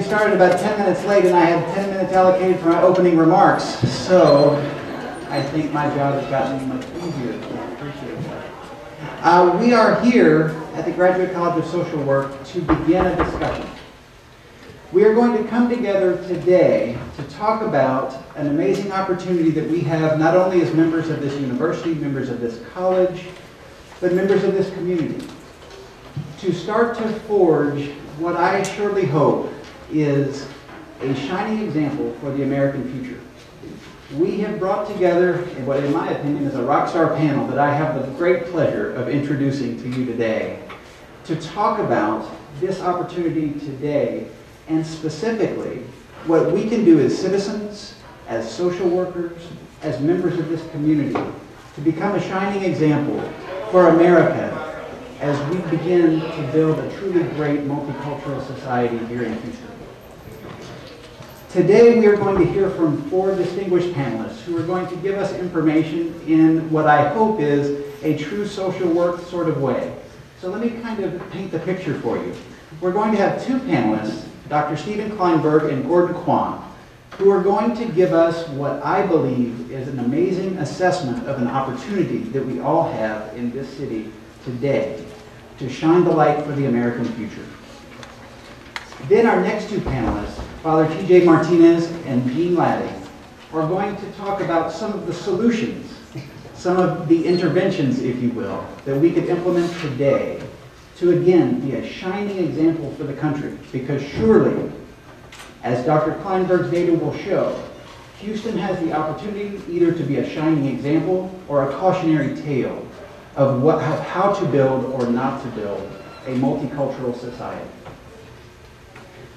started about 10 minutes late, and I had 10 minutes allocated for my opening remarks, so I think my job has gotten much easier. I appreciate that. We are here at the Graduate College of Social Work to begin a discussion. We are going to come together today to talk about an amazing opportunity that we have not only as members of this university, members of this college, but members of this community, to start to forge what I surely hope is a shining example for the American future. We have brought together what in my opinion is a rock star panel that I have the great pleasure of introducing to you today to talk about this opportunity today, and specifically what we can do as citizens, as social workers, as members of this community to become a shining example for America as we begin to build a truly great multicultural society here in Houston. Today we are going to hear from 4 distinguished panelists who are going to give us information in what I hope is a true social work sort of way. So let me kind of paint the picture for you. We're going to have 2 panelists, Dr.Stephen Klineberg and Quan, who are going to give us what I believe is an amazing assessment of an opportunity that we all have in this city today to shine the light for the American future. Then our next 2 panelists, Father T.J. Martinez and Jean Latting, are going to talk about some of the solutions, some of the interventions, if you will, that we could implement today to again be a shining example for the country, because surely, as Dr. Klineberg's data will show, Houston has the opportunity either to be a shining example or a cautionary tale of how to build or not to build a multicultural society.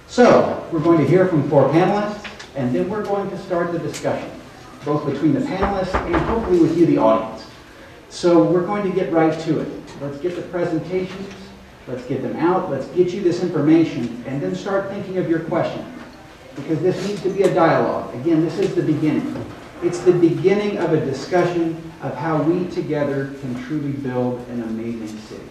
So, we're going to hear from 4 panelists, and then we're going to start the discussion, both between the panelists and hopefully with you, the audience. So we're going to get right to it. Let's get the presentations. Let's get them out, let's get you this information, and then start thinking of your questions. Because this needs to be a dialogue. Again, this is the beginning. It's the beginning of a discussion of how we together can truly build an amazing city.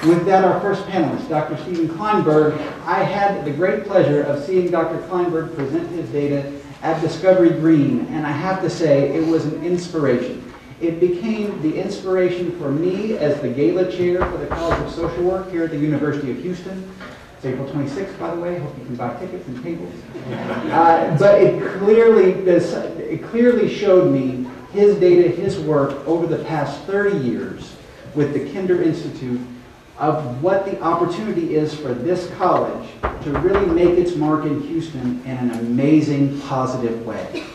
With that, our first panelist, Dr. Stephen Klineberg. I had the great pleasure of seeing Dr. Klineberg present his data at Discovery Green, and I have to say it was an inspiration. It became the inspiration for me as the gala chair for the College of Social Work here at the University of Houston. It's April 26th, by the way. Hope you can buy tickets and tables. But it clearly showed me his data, his work over the past 30 years with the Kinder Institute of what the opportunity is for this college to really make its mark in Houston in an amazing, positive way.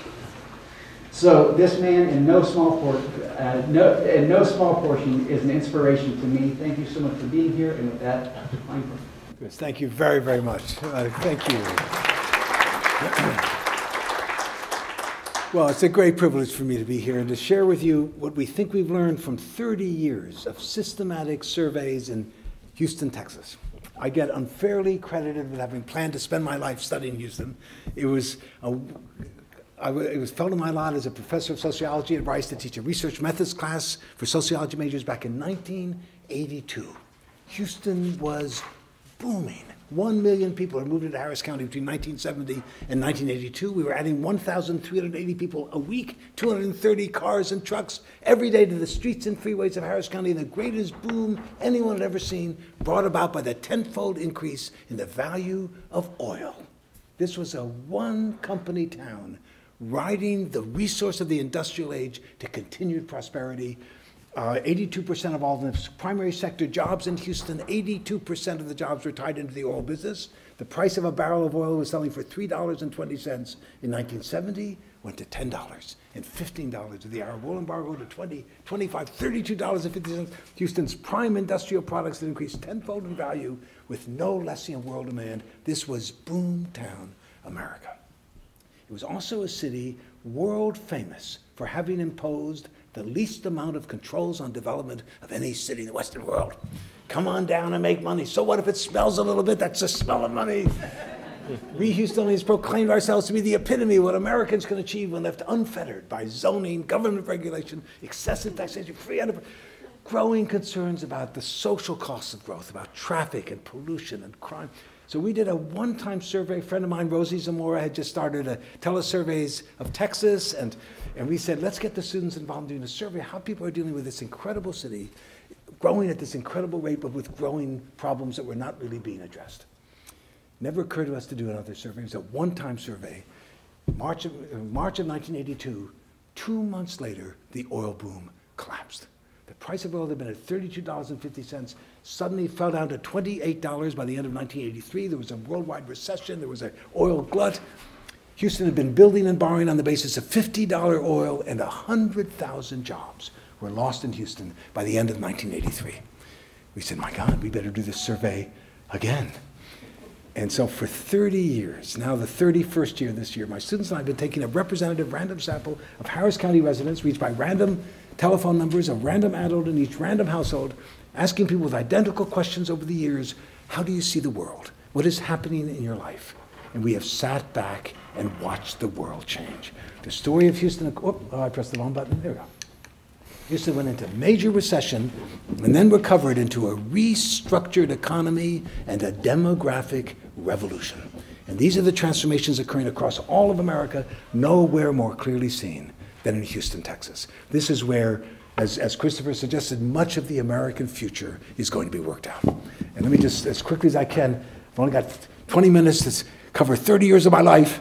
So this man, in no small portion, is an inspiration to me. Thank you so much for being here, and with that, Dr. Klineberg. Yes, thank you very, very much. Thank you. Well, it's a great privilege for me to be here and to share with you what we think we've learned from 30 years of systematic surveys in Houston, Texas. I get unfairly credited with having planned to spend my life studying Houston. It was fell to my lot as a professor of sociology at Rice to teach a research methods class for sociology majors back in 1982. Houston was booming. 1 million people had moved into Harris County between 1970 and 1982. We were adding 1,380 people a week, 230 cars and trucks every day to the streets and freeways of Harris County, and the greatest boom anyone had ever seen, brought about by the tenfold increase in the value of oil. This was a one-company town riding the resource of the industrial age to continued prosperity. 82% of all the primary sector jobs in Houston, 82% of the jobs were tied into the oil business. The price of a barrel of oil was selling for $3.20 in 1970, went to $10 and $15 with the Arab oil embargo to $20, $25, $32.50. Houston's prime industrial products that increased tenfold in value with no lessening of world demand. This was boomtown America. It was also a city world famous for having imposed the least amount of controls on development of any city in the Western world. Come on down and make money. So what if it smells a little bit? That's the smell of money. We Houstonians proclaimed ourselves to be the epitome of what Americans can achieve when left unfettered by zoning, government regulation, excessive taxation, free enterprise. Growing concerns about the social costs of growth, about traffic and pollution and crime. So we did a one-time survey. A friend of mine, Rosie Zamora, had just started a telesurveys of Texas, and we said, let's get the students involved in doing a survey, how people are dealing with this incredible city, growing at this incredible rate, but with growing problems that were not really being addressed. Never occurred to us to do another survey. It was a one-time survey. March of 1982, 2 months later, the oil boom collapsed. The price of oil had been at $32.50, suddenly fell down to $28 by the end of 1983. There was a worldwide recession. There was an oil glut. Houston had been building and borrowing on the basis of $50 oil, and 100,000 jobs were lost in Houston by the end of 1983. We said, my God, we better do this survey again. And so for 30 years, now the 31st year this year, my students and I have been taking a representative random sample of Harris County residents reached by random telephone numbers, a random adult in each random household, asking people with identical questions over the years, how do you see the world? What is happening in your life? And we have sat back and watched the world change. The story of Houston, I pressed the wrong button, there we go. Houston went into major recession and then recovered into a restructured economy and a demographic revolution. And these are the transformations occurring across all of America, nowhere more clearly seen than in Houston, Texas. This is where, as Christopher suggested, much of the American future is going to be worked out. And let me just, as quickly as I can, I've only got 20 minutes to cover 30 years of my life.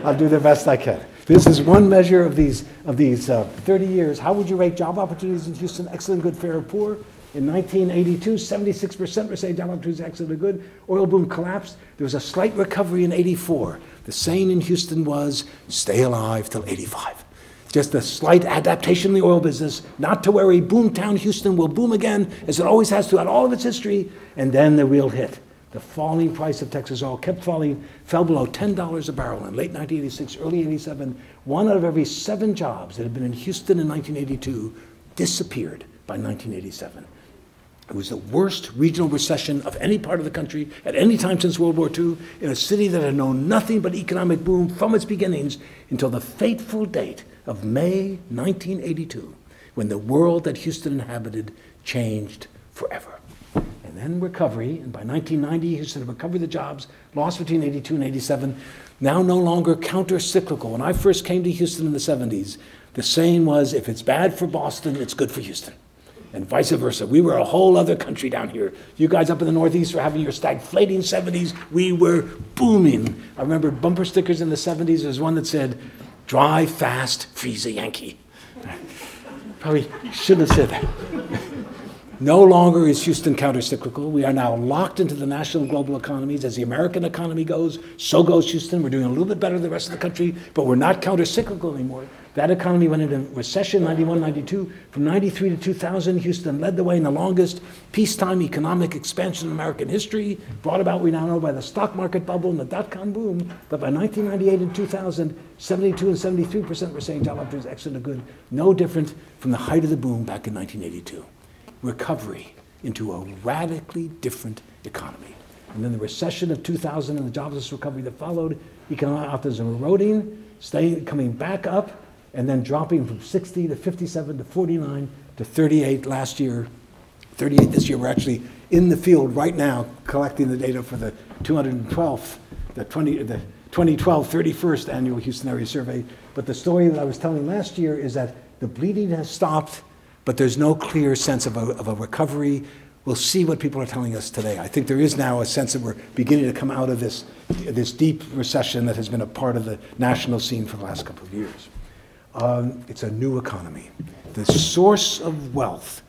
I'll do the best I can. This is one measure of these 30 years. How would you rate job opportunities in Houston? Excellent, good, fair, or poor? In 1982, 76% were saying job opportunities excellent or good. Oil boom collapsed. There was a slight recovery in 84. The saying in Houston was, stay alive till 85. Just a slight adaptation in the oil business, not to worry, boomtown Houston will boom again, as it always has throughout all of its history, and then the real hit. The falling price of Texas oil kept falling, fell below $10 a barrel in late 1986, early 87. 1 out of every 7 jobs that had been in Houston in 1982 disappeared by 1987. It was the worst regional recession of any part of the country at any time since World War II, in a city that had known nothing but economic boom from its beginnings until the fateful date of May 1982, when the world that Houston inhabited changed forever. And then recovery, and by 1990, Houston had recovered the jobs lost between 82 and 87, now no longer counter-cyclical. When I first came to Houston in the 70s, the saying was, if it's bad for Boston, it's good for Houston. And vice versa. We were a whole other country down here. You guys up in the Northeast were having your stagflating 70s. We were booming. I remember bumper stickers in the 70s. There was one that said, drive fast, freeze a Yankee. Probably shouldn't have said that. No longer is Houston counter-cyclical. We are now locked into the national and global economies. As the American economy goes, so goes Houston. We're doing a little bit better than the rest of the country, but we're not counter-cyclical anymore. That economy went into recession 91, 92. From 93 to 2000, Houston led the way in the longest peacetime economic expansion in American history, brought about, we now know, by the stock market bubble and the dot-com boom. But by 1998 and 2000, 72 and 73% were saying job opportunities excellent or good, no different from the height of the boom back in 1982. Recovery into a radically different economy. And then the recession of 2000 and the jobless recovery that followed, economic optimism eroding, coming back up, and then dropping from 60 to 57 to 49 to 38 last year, 38 this year. We're actually in the field right now collecting the data for the 212th, the 2012 31st annual Houston area survey. But the story that I was telling last year is that the bleeding has stopped, but there's no clear sense of a recovery. We'll see what people are telling us today. I think there is now a sense that we're beginning to come out of this deep recession that has been a part of the national scene for the last couple of years. It's a new economy. The source of wealth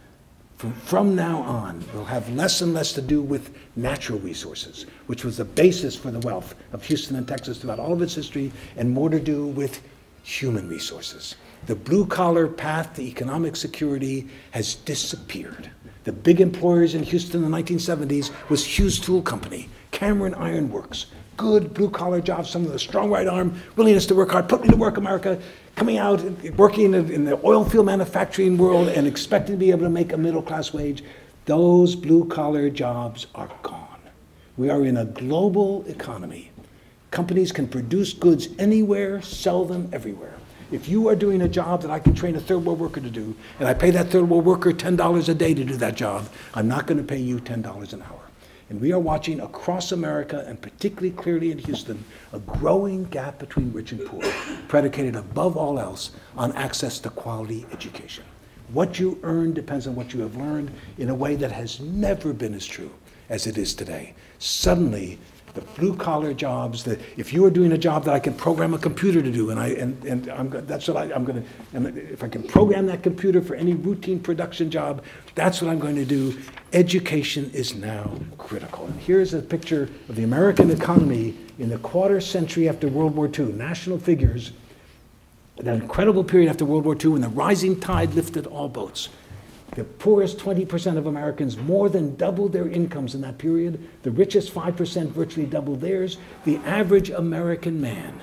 from now on will have less and less to do with natural resources, which was the basis for the wealth of Houston and Texas throughout all of its history, and more to do with human resources. The blue-collar path to economic security has disappeared. The big employers in Houston in the 1970s was Hughes Tool Company, Cameron Iron Works, good blue-collar jobs, some of the strong right arm, willingness to work hard, put me to work, America, coming out, working in the oil field manufacturing world and expecting to be able to make a middle-class wage. Those blue-collar jobs are gone. We are in a global economy. Companies can produce goods anywhere, sell them everywhere. If you are doing a job that I can train a third world worker to do, and I pay that third world worker $10 a day to do that job, I'm not going to pay you $10 an hour. And we are watching across America, and particularly clearly in Houston, a growing gap between rich and poor, predicated above all else on access to quality education. What you earn depends on what you have learned in a way that has never been as true as it is today. Suddenly, the blue-collar jobs, that if you are doing a job that I can program a computer to do, that's what I'm going to, and if I can program that computer for any routine production job, that's what I'm going to do. Education is now critical. And here's a picture of the American economy in the quarter century after World War II, national figures, that incredible period after World War II when the rising tide lifted all boats. The poorest 20% of Americans more than doubled their incomes in that period. The richest 5% virtually doubled theirs. The average American man,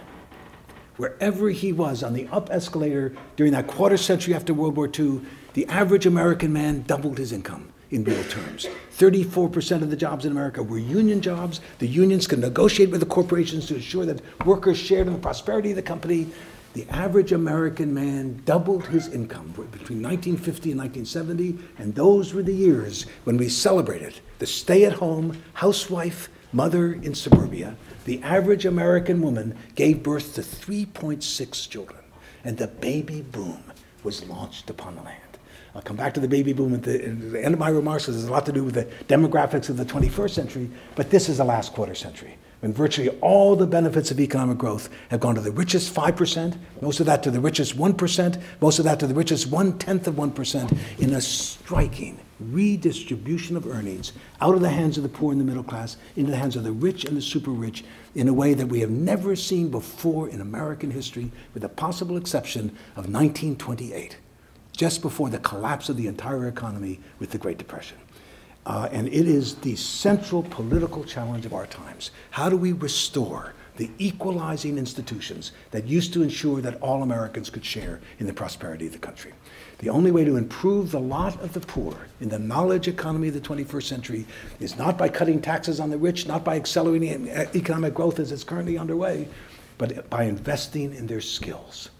wherever he was on the up escalator during that quarter century after World War II, the average American man doubled his income in real terms. 34% of the jobs in America were union jobs. The unions could negotiate with the corporations to ensure that workers shared in the prosperity of the company. The average American man doubled his income between 1950 and 1970, and those were the years when we celebrated the stay-at-home housewife mother in suburbia. The average American woman gave birth to 3.6 children, and the baby boom was launched upon the land. I'll come back to the baby boom at the end of my remarks, because there's a lot to do with the demographics of the 21st century, but this is the last quarter century, when virtually all the benefits of economic growth have gone to the richest 5%, most of that to the richest 1%, most of that to the richest 1/10 of 1%, in a striking redistribution of earnings out of the hands of the poor and the middle class into the hands of the rich and the super rich in a way that we have never seen before in American history, with the possible exception of 1928, just before the collapse of the entire economy with the Great Depression. And it is the central political challenge of our times. How do we restore the equalizing institutions that used to ensure that all Americans could share in the prosperity of the country? The only way to improve the lot of the poor in the knowledge economy of the 21st century is not by cutting taxes on the rich, not by accelerating economic growth as it's currently underway, but by investing in their skills.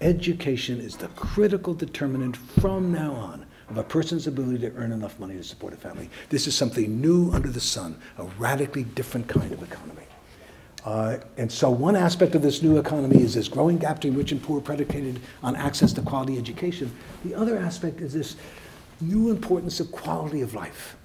Education is the critical determinant from now on of a person's ability to earn enough money to support a family. This is something new under the sun, a radically different kind of economy. And so one aspect of this new economy is this growing gap between rich and poor predicated on access to quality education. The other aspect is this new importance of quality of life.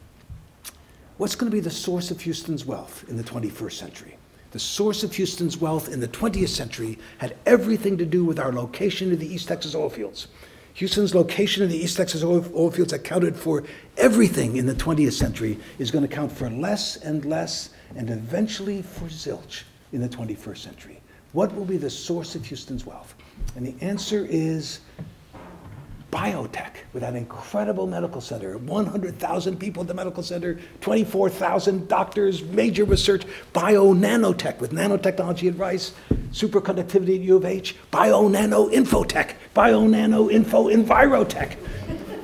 What's going to be the source of Houston's wealth in the 21st century? The source of Houston's wealth in the 20th century had everything to do with our location in the East Texas oil fields. Houston's location in the East Texas oil fields accounted for everything in the 20th century, is going to count for less and less, and eventually for zilch in the 21st century. What will be the source of Houston's wealth? And the answer is biotech, with that incredible medical center, 100,000 people at the medical center, 24,000 doctors, major research, bio-nanotech with nanotechnology at Rice, superconductivity at U of H, bio-nano-infotech, bio-nano-info-envirotech.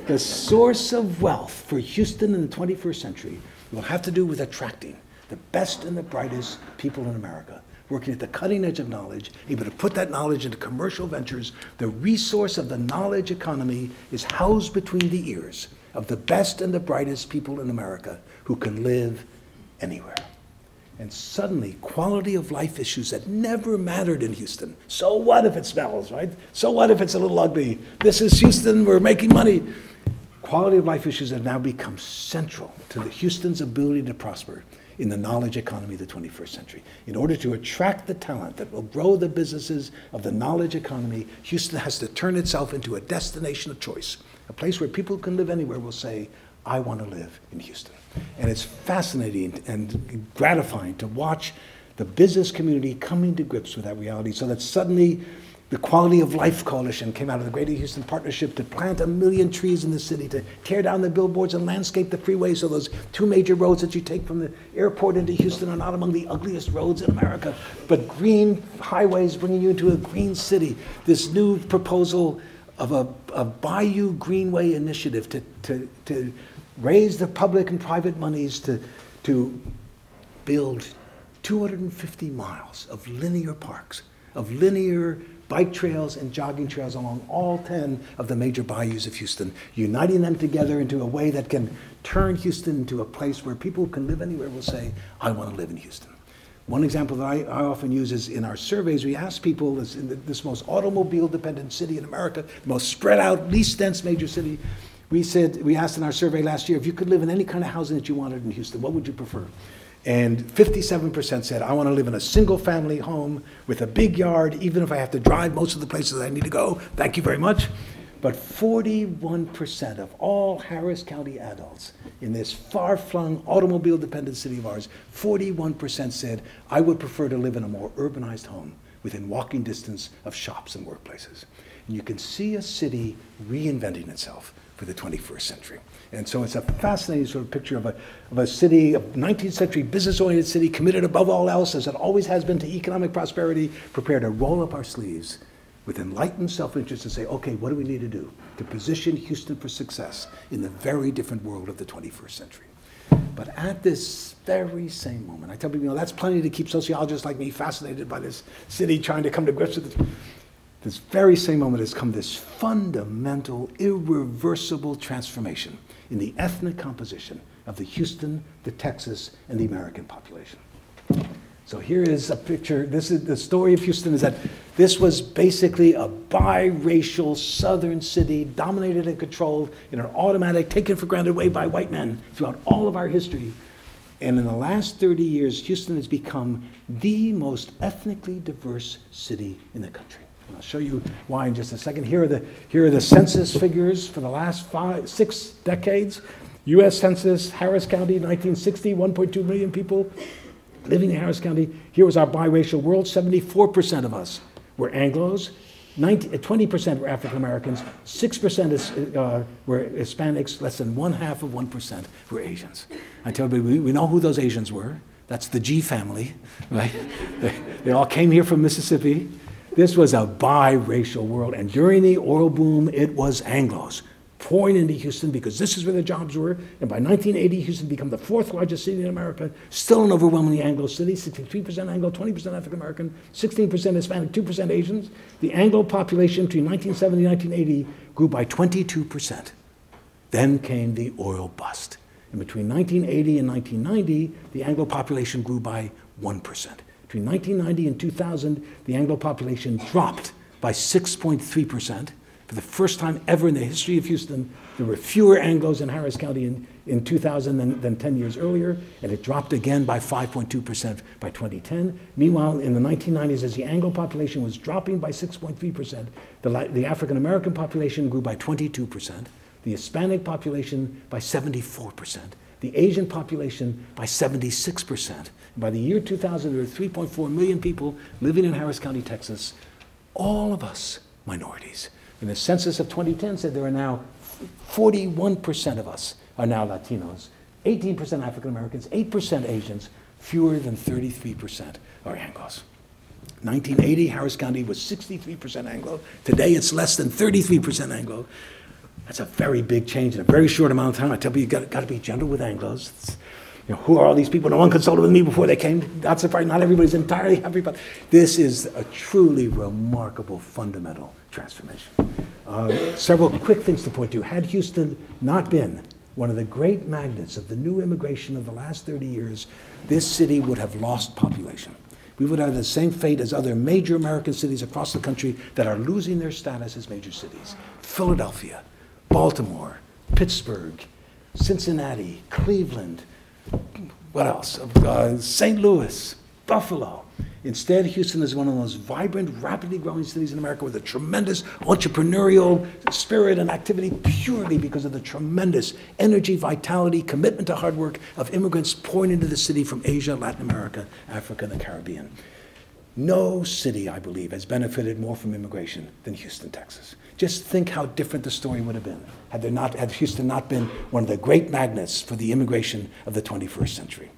The source of wealth for Houston in the 21st century will have to do with attracting the best and the brightest people in America, working at the cutting edge of knowledge, able to put that knowledge into commercial ventures. The resource of the knowledge economy is housed between the ears of the best and the brightest people in America who can live anywhere. And suddenly, quality of life issues that never mattered in Houston. So what if it smells, right? So what if it's a little ugly? This is Houston, we're making money. Quality of life issues have now become central to Houston's ability to prosper in the knowledge economy of the 21st century. In order to attract the talent that will grow the businesses of the knowledge economy, Houston has to turn itself into a destination of choice, a place where people who can live anywhere will say, I want to live in Houston. And it's fascinating and gratifying to watch the business community coming to grips with that reality, so that suddenly the Quality of Life Coalition came out of the Greater Houston Partnership to plant 1 million trees in the city, to tear down the billboards and landscape the freeways so those 2 major roads that you take from the airport into Houston are not among the ugliest roads in America, but green highways bringing you into a green city. This new proposal of a Bayou Greenway initiative to raise the public and private monies to build 250 miles of linear parks, of linear bike trails and jogging trails along all 10 of the major bayous of Houston, uniting them together into a way that can turn Houston into a place where people who can live anywhere will say, I want to live in Houston. One example that I often use is in our surveys, we ask people, in this most automobile-dependent city in America, the most spread out, least dense major city, we asked in our survey last year, if you could live in any kind of housing that you wanted in Houston, what would you prefer? And 57% said, I want to live in a single-family home with a big yard, even if I have to drive most of the places I need to go. Thank you very much. But 41% of all Harris County adults in this far-flung, automobile-dependent city of ours, 41% said, I would prefer to live in a more urbanized home within walking distance of shops and workplaces. And you can see a city reinventing itself for the 21st century. And so it's a fascinating sort of picture of a city, a 19th century business-oriented city committed above all else, as it always has been, to economic prosperity, prepared to roll up our sleeves with enlightened self-interest and say, okay, what do we need to do to position Houston for success in the very different world of the 21st century? But at this very same moment, I tell people, that's plenty to keep sociologists like me fascinated by this city trying to come to grips with it. This very same moment has come this fundamental, irreversible transformation in the ethnic composition of the Houston, the Texas, and the American population. So here is a picture. This is the story of Houston, is that this was basically a biracial southern city dominated and controlled in an automatic, taken for granted way by white men throughout all of our history. And in the last 30 years, Houston has become the most ethnically diverse city in the country. And I'll show you why in just a second. Here are the census figures for the last 6 decades. U.S. Census, Harris County, 1960, 1.2 million people living in Harris County. Here was our biracial world. 74% of us were Anglos, 20% were African Americans, 6% were Hispanics, less than 1/2% were Asians. I tell you, we know who those Asians were. That's the G family, right? They all came here from Mississippi. This was a biracial world, and during the oil boom, it was Anglos pouring into Houston because this is where the jobs were. And by 1980, Houston became the 4th largest city in America, still an overwhelmingly Anglo city, 63% Anglo, 20% African American, 16% Hispanic, 2% Asians. The Anglo population between 1970 and 1980 grew by 22%. Then came the oil bust. And between 1980 and 1990, the Anglo population grew by 1%. Between 1990 and 2000, the Anglo population dropped by 6.3%. For the first time ever in the history of Houston, there were fewer Anglos in Harris County in 2000 than 10 years earlier, and it dropped again by 5.2% by 2010. Meanwhile, in the 1990s, as the Anglo population was dropping by 6.3%, the African American population grew by 22%, the Hispanic population by 74%, the Asian population by 76%. And by the year 2000, there were 3.4 million people living in Harris County, Texas, all of us minorities. And the census of 2010 said there are now 41% of us are now Latinos, 18% African Americans, 8% Asians, fewer than 33% are Anglos. 1980, Harris County was 63% Anglo. Today, it's less than 33% Anglo. That's a very big change in a very short amount of time. I tell you, you've got to be gentle with Anglos. Who are all these people? No one consulted with me before they came. Not surprised, not everybody's entirely happy, but this is a truly remarkable fundamental transformation. Several quick things to point to. Had Houston not been one of the great magnets of the new immigration of the last 30 years, this city would have lost population. We would have the same fate as other major American cities across the country that are losing their status as major cities. Philadelphia, Baltimore, Pittsburgh, Cincinnati, Cleveland, what else? St. Louis, Buffalo. Instead, Houston is one of the most vibrant, rapidly growing cities in America with a tremendous entrepreneurial spirit and activity purely because of the tremendous energy, vitality, commitment to hard work of immigrants pouring into the city from Asia, Latin America, Africa, and the Caribbean. No city, I believe, has benefited more from immigration than Houston, Texas. Just think how different the story would have been had Houston not been one of the great magnets for the immigration of the 21st century.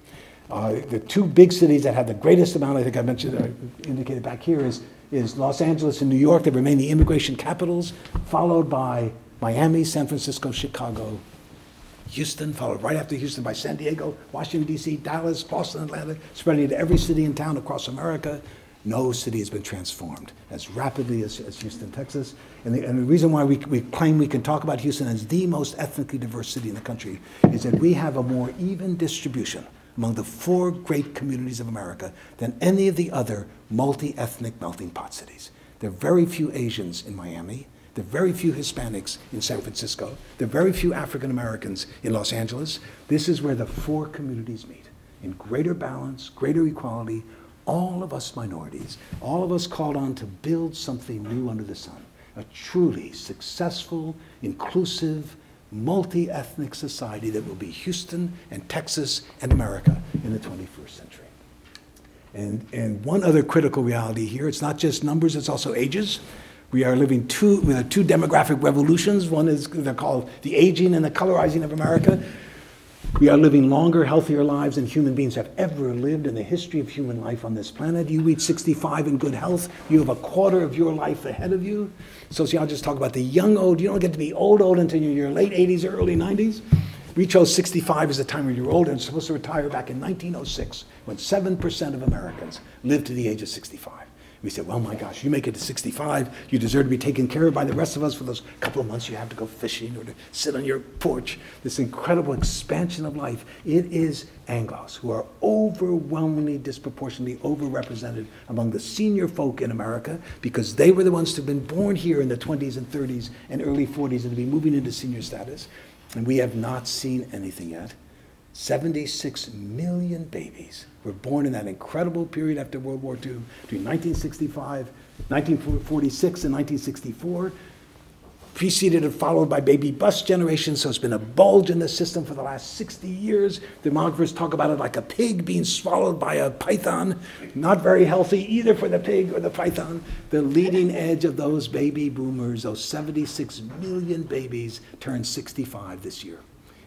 The 2 big cities that have the greatest amount, I think I mentioned, indicated back here, is Los Angeles and New York. They remain the immigration capitals, followed by Miami, San Francisco, Chicago, Houston, followed right after Houston by San Diego, Washington, D.C., Dallas, Boston, Atlanta, spreading to every city and town across America. no city has been transformed as rapidly as Houston, Texas. And the reason why we claim we can talk about Houston as the most ethnically diverse city in the country is that we have a more even distribution among the 4 great communities of America than any of the other multi-ethnic melting pot cities. There are very few Asians in Miami. There are very few Hispanics in San Francisco. There are very few African Americans in Los Angeles. This is where the 4 communities meet in greater balance, greater equality, all of us minorities, all of us called on to build something new under the sun, a truly successful, inclusive, multi-ethnic society that will be Houston and Texas and America in the 21st century. And one other critical reality here, it's not just numbers, it's also ages. We are living with two demographic revolutions. One is, they're called the aging and the colorizing of America. We are living longer, healthier lives than human beings have ever lived in the history of human life on this planet. You reach 65 in good health, you have a quarter of your life ahead of you. Sociologists talk about the young old. You don't get to be old until you're in your late 80s or early 90s. We chose 65 as the time when you're old and supposed to retire back in 1906, when 7% of Americans lived to the age of 65. We said, well, my gosh, you make it to 65, you deserve to be taken care of by the rest of us for those couple of months you have to go fishing or to sit on your porch. This incredible expansion of life. It is Anglos who are overwhelmingly, disproportionately overrepresented among the senior folk in America because they were the ones who have been born here in the 20s and 30s and early 40s and to be moving into senior status. And we have not seen anything yet. 76 million babies were born in that incredible period after World War II, between 1965, 1946 and 1964, preceded and followed by baby bust generation, so it's been a bulge in the system for the last 60 years. Demographers talk about it like a pig being swallowed by a python, not very healthy either for the pig or the python. The leading edge of those baby boomers, those 76 million babies, turned 65 this year.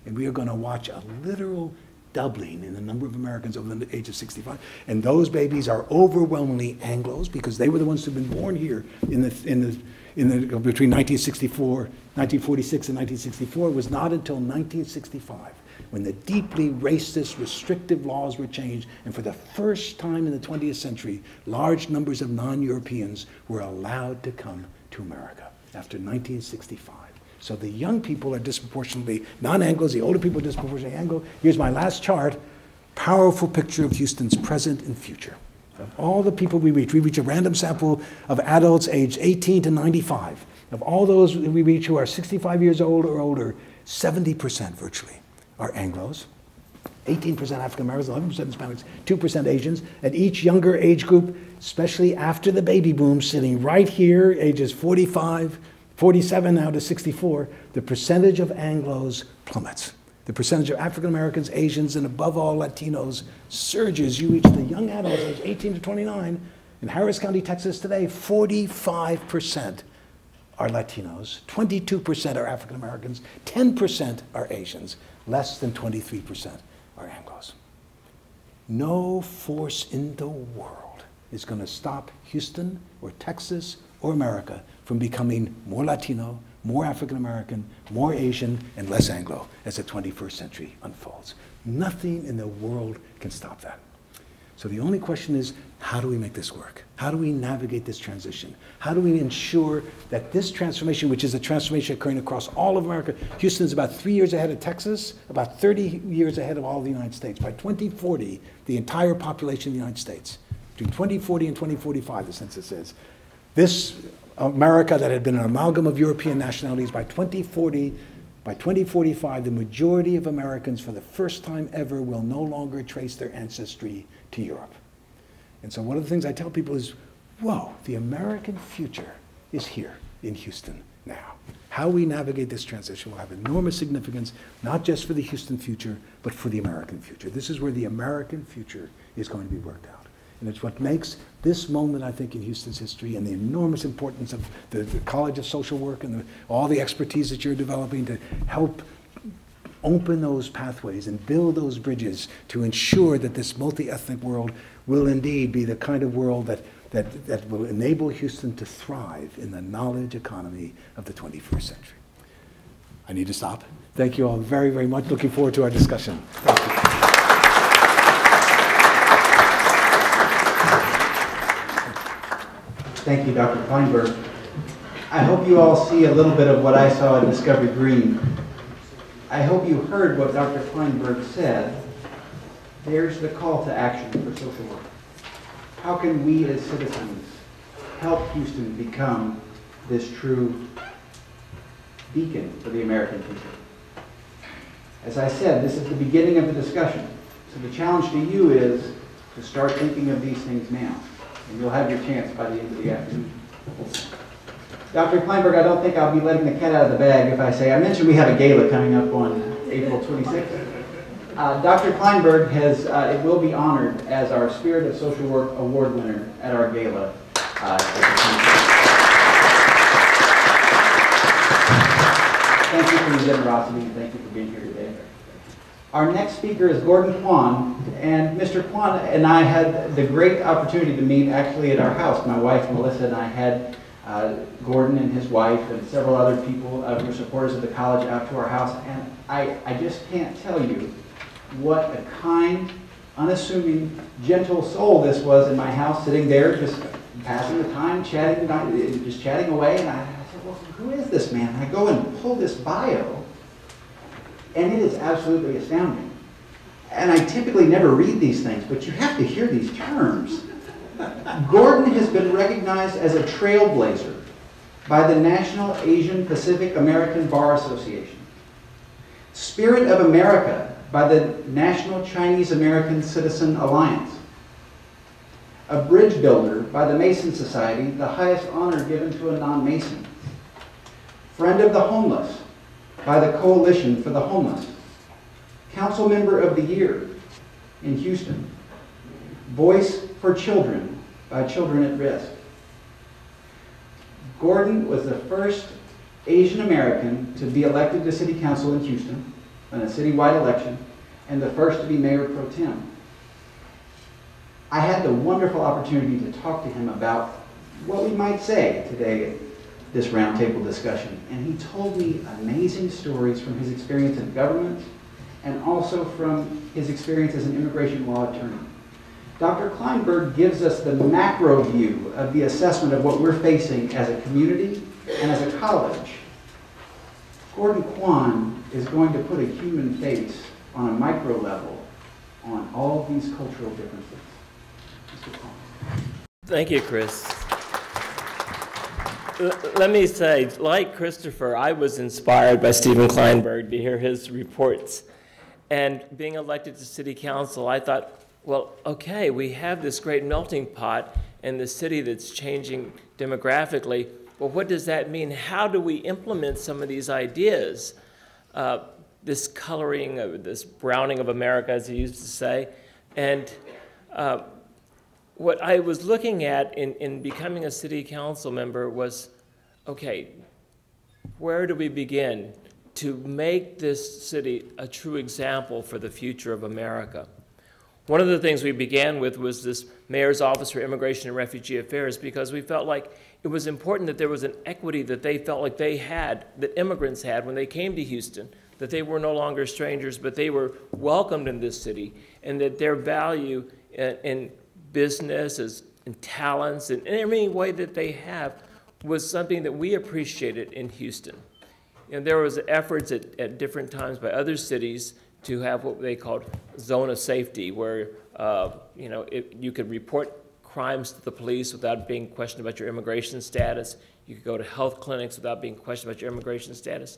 And we are going to watch a literal doubling in the number of Americans over the age of 65. And those babies are overwhelmingly Anglos because they were the ones who've been born here between 1946 and 1964. It was not until 1965 when the deeply racist, restrictive laws were changed, and for the first time in the 20th century, large numbers of non-Europeans were allowed to come to America after 1965. So the young people are disproportionately non-Anglos, the older people are disproportionately Anglo. Here's my last chart, powerful picture of Houston's present and future. Of all the people we reach a random sample of adults aged 18 to 95. Of all those we reach who are 65 years old or older, 70% virtually are Anglos, 18% African Americans, 11% Hispanics, 2% Asians. At each younger age group, especially after the baby boom, sitting right here, ages 45, 47 now to 64, the percentage of Anglos plummets. The percentage of African Americans, Asians, and above all Latinos surges. You reach the young adults, age 18 to 29. In Harris County, Texas today, 45% are Latinos, 22% are African Americans, 10% are Asians, less than 23% are Anglos. No force in the world is going to stop Houston or Texas or America from becoming more Latino, more African American, more Asian, and less Anglo as the 21st century unfolds. Nothing in the world can stop that. So the only question is, how do we make this work? How do we navigate this transition? How do we ensure that this transformation, which is a transformation occurring across all of America, Houston is about 3 years ahead of Texas, about 30 years ahead of all of the United States. By 2040, the entire population of the United States, between 2040 and 2045, the census says, this America that had been an amalgam of European nationalities, by 2040, by 2045, the majority of Americans for the first time ever will no longer trace their ancestry to Europe. And so one of the things I tell people is, whoa, the American future is here in Houston now. How we navigate this transition will have enormous significance, not just for the Houston future, but for the American future. This is where the American future is going to be worked out. And it's what makes this moment, I think, in Houston's history and the enormous importance of the College of Social Work and all the expertise that you're developing to help open those pathways and build those bridges to ensure that this multi-ethnic world will indeed be the kind of world that will enable Houston to thrive in the knowledge economy of the 21st century. I need to stop. Thank you all very, very much. Looking forward to our discussion. Thank you. Thank you, Dr. Klineberg. I hope you all see a little bit of what I saw in Discovery Green. I hope you heard what Dr. Klineberg said. There's the call to action for social work. How can we as citizens help Houston become this true beacon for the American people? As I said, this is the beginning of the discussion. So the challenge to you is to start thinking of these things now. And you'll have your chance by the end of the afternoon. Dr. Klineberg, I don't think I'll be letting the cat out of the bag if I say, I mentioned we have a gala coming up on April 26th. Dr. Klineberg it will be honored as our Spirit of Social Work Award winner at our gala. Thank you for your generosity and thank you for being here today. Our next speaker is Gordon Quan, and Mr. Quan and I had the great opportunity to meet actually at our house. My wife Melissa and I had Gordon and his wife and several other people who were supporters of the college out to our house, and I just can't tell you what a kind, unassuming, gentle soul this was in my house, sitting there just passing the time, chatting, just chatting away, and I said, well, who is this man? And I go and pull this bio, and it is absolutely astounding. And I typically never read these things, but you have to hear these terms. Gordon has been recognized as a trailblazer by the National Asian Pacific American Bar Association, Spirit of America by the National Chinese American Citizen Alliance, a bridge builder by the Mason Society, the highest honor given to a non-Mason, Friend of the Homeless by the Coalition for the Homeless, Council Member of the Year in Houston, Voice for Children by Children at Risk. Gordon was the first Asian American to be elected to City Council in Houston in a citywide election, and the first to be Mayor Pro Tem. I had the wonderful opportunity to talk to him about what we might say today at this roundtable discussion, and he told me amazing stories from his experience in government and also from his experience as an immigration law attorney. Dr. Klineberg gives us the macro view of the assessment of what we're facing as a community and as a college. Gordon Quan is going to put a human face on a micro level on all these cultural differences. Mr. Quan. Thank you, Chris. Let me say, like Christopher, I was inspired by Stephen Klineberg to hear his reports. And being elected to City Council, I thought, well, okay, we have this great melting pot in the city that's changing demographically. Well, what does that mean? How do we implement some of these ideas? This coloring, this browning of America, as he used to say. And what I was looking at in becoming a city council member was, okay, where do we begin to make this city a true example for the future of America? One of the things we began with was this Mayor's Office for Immigration and Refugee Affairs, because we felt like it was important that there was an equity that they felt like they had, that immigrants had when they came to Houston, that they were no longer strangers, but they were welcomed in this city, and that their value in business, in talents, in any way that they have was something that we appreciated in Houston. And there was efforts at different times by other cities to have what they called zone of safety, where you could report crimes to the police without being questioned about your immigration status. You could go to health clinics without being questioned about your immigration status.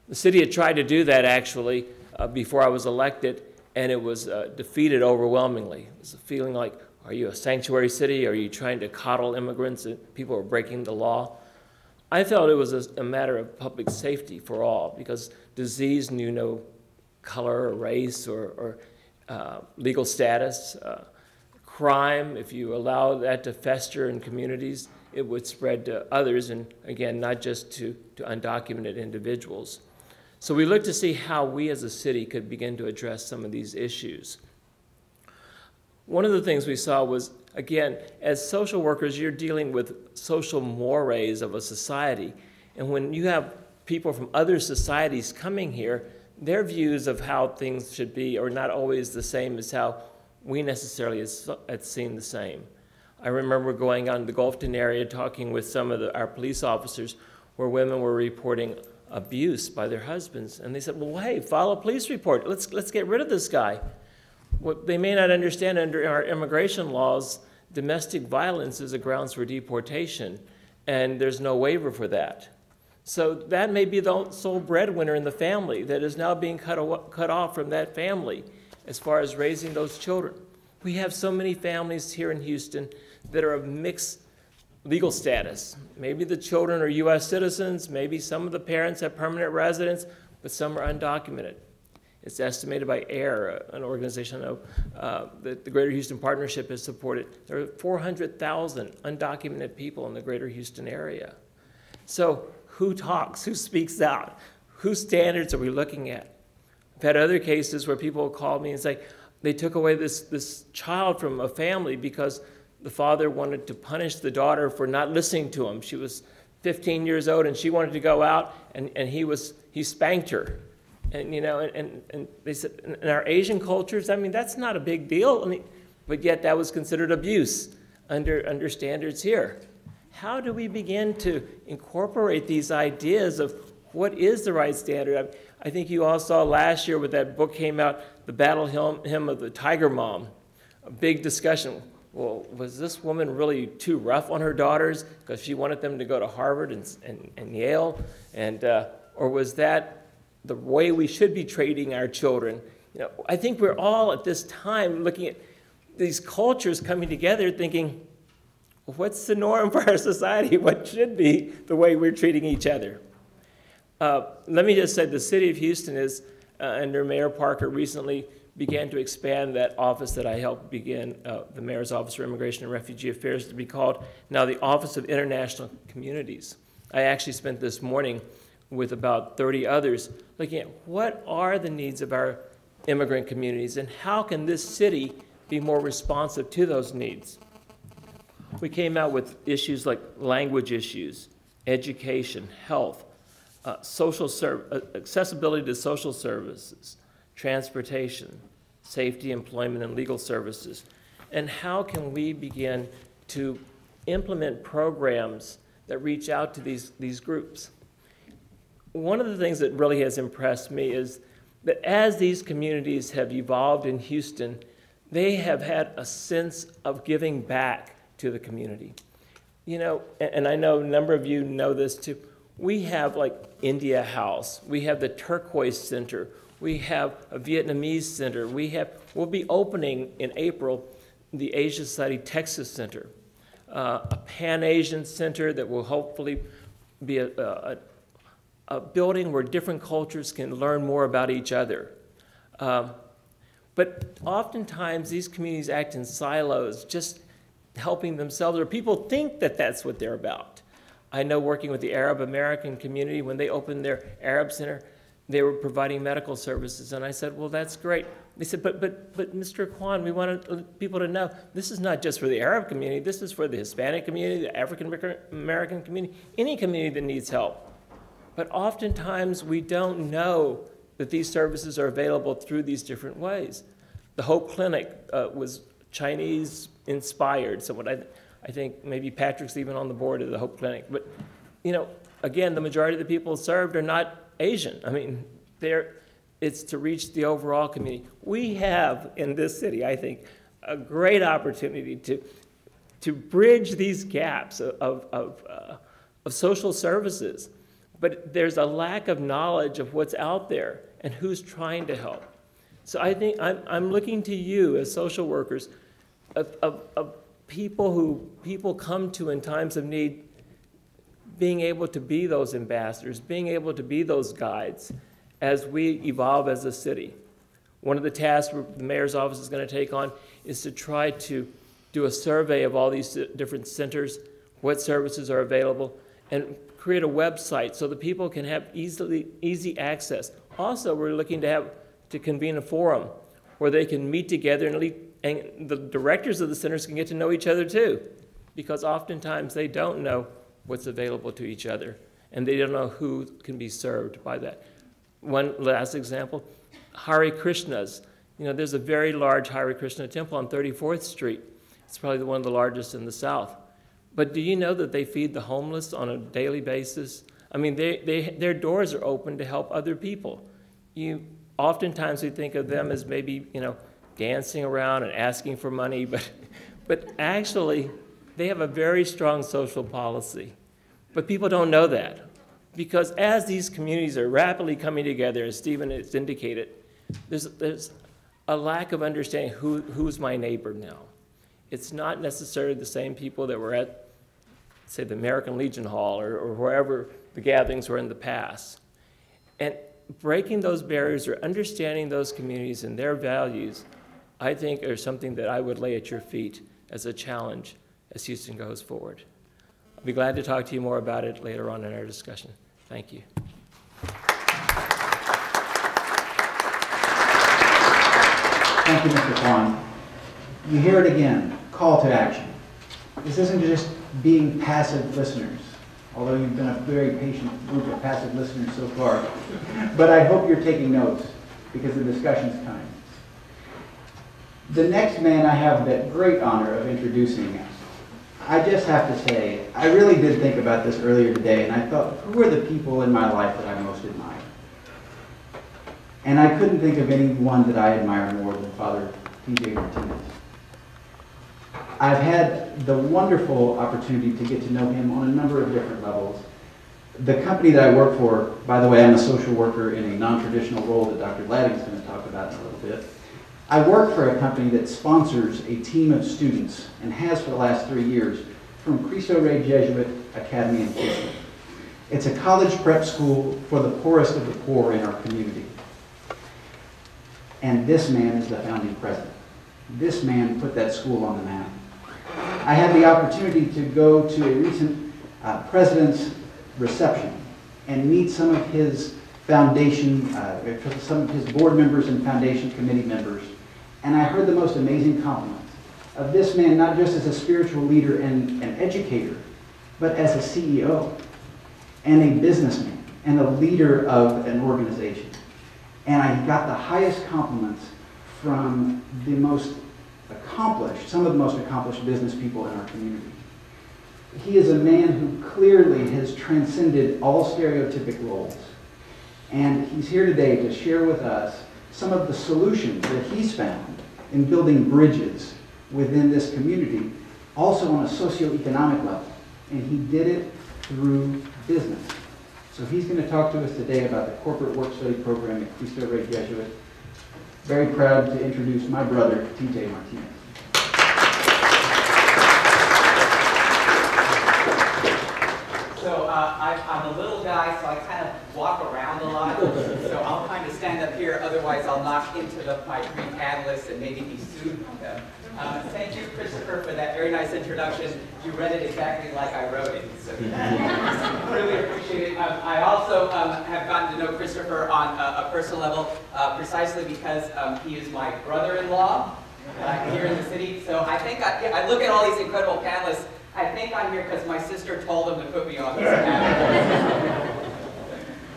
The city had tried to do that actually before I was elected, and it was defeated overwhelmingly. It was a feeling like, are you a sanctuary city? Are you trying to coddle immigrants and people are breaking the law? I felt it was a matter of public safety for all, because disease knew no color or race or legal status. Crime, if you allow that to fester in communities, it would spread to others, and again, not just to undocumented individuals. So we looked to see how we as a city could begin to address some of these issues. One of the things we saw was, again, as social workers, you're dealing with social mores of a society, and when you have people from other societies coming here, their views of how things should be are not always the same as how we necessarily have seen the same. I remember going out in the Gulfton area talking with some of our police officers where women were reporting abuse by their husbands. And they said, well, hey, file a police report. Let's get rid of this guy. What they may not understand, under our immigration laws, domestic violence is a grounds for deportation, and there's no waiver for that. So that may be the sole breadwinner in the family that is now being cut off from that family as far as raising those children. We have so many families here in Houston that are of mixed legal status. Maybe the children are U.S. citizens, maybe some of the parents have permanent residence, but some are undocumented. It's estimated by AIR, an organization I know that the Greater Houston Partnership has supported. There are 400,000 undocumented people in the Greater Houston area. So who talks? Who speaks out? Whose standards are we looking at? I've had other cases where people call me and say, they took away this child from a family because the father wanted to punish the daughter for not listening to him. She was 15 years old and she wanted to go out, and he spanked her. And, you know, and they said, in our Asian cultures, I mean, that's not a big deal. I mean, but yet that was considered abuse under standards here. How do we begin to incorporate these ideas of what is the right standard? I think you all saw last year when that book came out, The Battle Hymn of the Tiger Mom, a big discussion. Well, was this woman really too rough on her daughters because she wanted them to go to Harvard and Yale? Or was that the way we should be treating our children? You know, I think we're all at this time looking at these cultures coming together thinking, what's the norm for our society? What should be the way we're treating each other? Let me just say the city of Houston is, under Mayor Parker, recently began to expand that office that I helped begin, the Mayor's Office for Immigration and Refugee Affairs, to be called now the Office of International Communities. I actually spent this morning with about 30 others looking at what are the needs of our immigrant communities and how can this city be more responsive to those needs. We came out with issues like language issues, education, health, accessibility to social services, transportation, safety, employment, and legal services. And how can we begin to implement programs that reach out to these groups? One of the things that really has impressed me is that as these communities have evolved in Houston, they have had a sense of giving back to the community. You know, and I know a number of you know this too, we have like India House, we have the Turquoise Center, we have a Vietnamese center, we'll be opening in April the Asia Society Texas Center, a Pan-Asian center that will hopefully be a building where different cultures can learn more about each other. But oftentimes these communities act in silos, just helping themselves, or people think that that's what they're about. I know working with the Arab American community, when they opened their Arab Center, they were providing medical services, and I said, well, that's great. They said, but Mr. Quan, we want people to know this is not just for the Arab community, this is for the Hispanic community, the African American community, any community that needs help. But oftentimes we don't know that these services are available through these different ways. The Hope Clinic was Chinese inspired, so what I think maybe Patrick's even on the board of the Hope Clinic. But, you know, again, the majority of the people served are not Asian. I mean, it's to reach the overall community. We have in this city, I think, a great opportunity to bridge these gaps of social services. But there's a lack of knowledge of what's out there and who's trying to help. So I think I'm looking to you as social workers, of people come to in times of need, being able to be those ambassadors, being able to be those guides as we evolve as a city. One of the tasks the mayor's office is going to take on is to try to do a survey of all these different centers, what services are available, and create a website so that people can have easy access. Also, we're looking to convene a forum where they can meet together and the directors of the centers can get to know each other too, because oftentimes they don't know what's available to each other, and they don't know who can be served by that. One last example, Hare Krishnas. You know, there's a very large Hare Krishna temple on 34th Street. It's probably one of the largest in the South. But do you know that they feed the homeless on a daily basis? I mean, their doors are open to help other people. Oftentimes we think of them as maybe, dancing around and asking for money, but actually they have a very strong social policy. But people don't know that, because as these communities are rapidly coming together, as Stephen has indicated, there's a lack of understanding who's my neighbor now. It's not necessarily the same people that were at, say, the American Legion Hall or wherever the gatherings were in the past. And breaking those barriers or understanding those communities and their values, I think, are something that I would lay at your feet as a challenge as Houston goes forward. I'll be glad to talk to you more about it later on in our discussion. Thank you. Thank you, Mr. Quan. You hear it again, call to action. This isn't just being passive listeners, although you've been a very patient group of passive listeners so far. But I hope you're taking notes, because the discussion's coming. The next man I have the great honor of introducing, I just have to say, I really did think about this earlier today, and I thought, who are the people in my life that I most admire? And I couldn't think of anyone that I admire more than Father P.J. Martinez. I've had the wonderful opportunity to get to know him on a number of different levels. The company that I work for, by the way, I'm a social worker in a non-traditional role that Dr. Latting is going to talk about in a little bit. I work for a company that sponsors a team of students, and has for the last 3 years, from Cristo Rey Jesuit Academy in Houston. It's a college prep school for the poorest of the poor in our community. And this man is the founding president. This man put that school on the map. I had the opportunity to go to a recent president's reception and meet some of his foundation, some of his board members and foundation committee members. And I heard the most amazing compliments of this man, not just as a spiritual leader and an educator, but as a CEO and a businessman and a leader of an organization. And I got the highest compliments from the most accomplished, some of the most accomplished business people in our community. He is a man who clearly has transcended all stereotypic roles. And he's here today to share with us some of the solutions that he's found in building bridges within this community, also on a socioeconomic level. And he did it through business. So he's going to talk to us today about the corporate work study program at Cristo Rey Jesuit. Very proud to introduce my brother, T.J. Martinez. So I'm a little guy, so I kind of walk around a lot. So I'll kind of stand up here, otherwise I'll knock into my three panelists and maybe be sued by them. Thank you, Christopher, for that very nice introduction. You read it exactly like I wrote it. So really appreciate it. I also have gotten to know Christopher on a personal level, precisely because he is my brother-in-law here in the city. So I think I look at all these incredible panelists. I think I'm here because my sister told them to put me on this panel.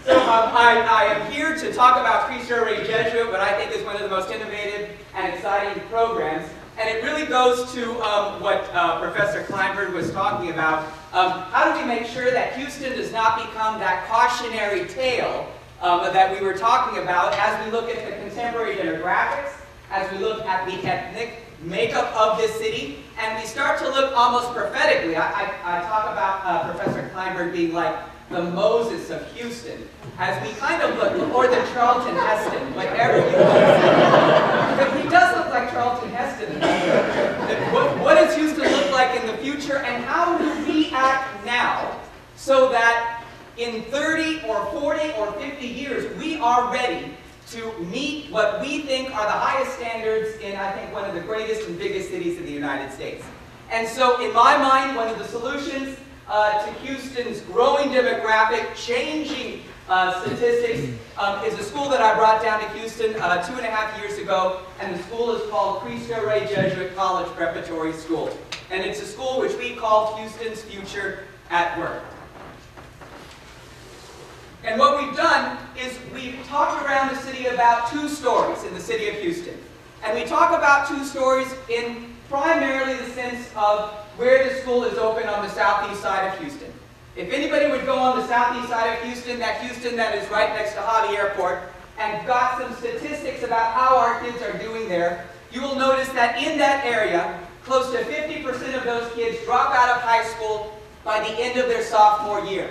So I am here to talk about Cristo Rey Jesuit, what I think is one of the most innovative and exciting programs. And it really goes to what Professor Klineberg was talking about. How do we make sure that Houston does not become that cautionary tale that we were talking about as we look at the contemporary demographics, as we look at the ethnic makeup of this city, and we start to look almost prophetically. I talk about Professor Klineberg being like the Moses of Houston, as we kind of look, or the Charlton Heston, whatever you want to say. But he does look like Charlton Heston. What does Houston look like in the future, and how do we act now so that in 30 or 40 or 50 years we are ready to meet what we think are the highest standards in, I think, one of the greatest and biggest cities in the United States. And so, in my mind, one of the solutions to Houston's growing demographic, changing statistics, is a school that I brought down to Houston 2.5 years ago, and the school is called Cristo Rey Jesuit College Preparatory School. And it's a school which we call Houston's Future at Work. And what we've done is we've talked around the city about two stories in the city of Houston. And we talk about two stories in primarily the sense of where the school is open on the southeast side of Houston. If anybody would go on the southeast side of Houston that is right next to Hobby Airport, and got some statistics about how our kids are doing there, you will notice that in that area, close to 50% of those kids drop out of high school by the end of their sophomore year.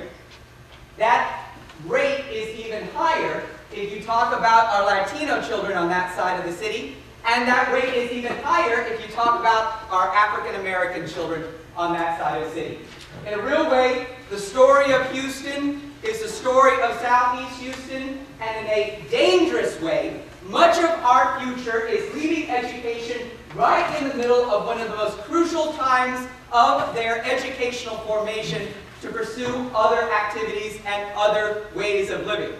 That rate is even higher if you talk about our Latino children on that side of the city, and that rate is even higher if you talk about our African American children on that side of the city. In a real way, the story of Houston is the story of Southeast Houston, and in a dangerous way, much of our future is leaving education right in the middle of one of the most crucial times of their educational formation to pursue other activities and other ways of living.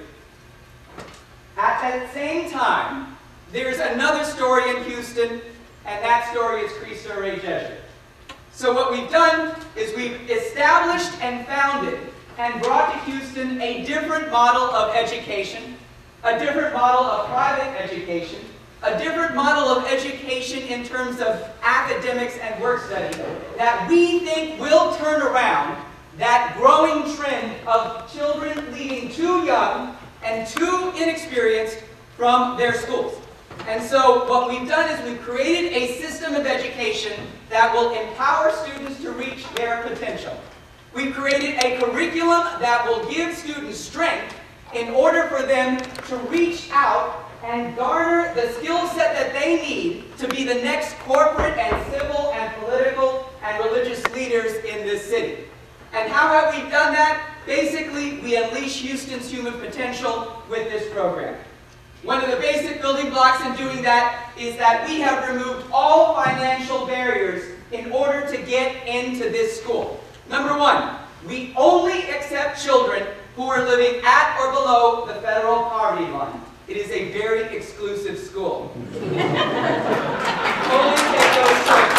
At that same time, there's another story in Houston, and that story is Cristo Rey Jesuit. So what we've done is we've established and founded and brought to Houston a different model of education, a different model of private education, a different model of education in terms of academics and work study that we think will turn around that growing trend of children leaving too young and too inexperienced from their schools. And so what we've done is we've created a system of education that will empower students to reach their potential. We've created a curriculum that will give students strength in order for them to reach out and garner the skill set that they need to be the next corporate and civil and political and religious leaders in this city. And how have we done that? Basically, we unleash Houston's human potential with this program. One of the basic building blocks in doing that is that we have removed all financial barriers in order to get into this school. Number one, we only accept children who are living at or below the federal poverty line. It is a very exclusive school. Only take those children.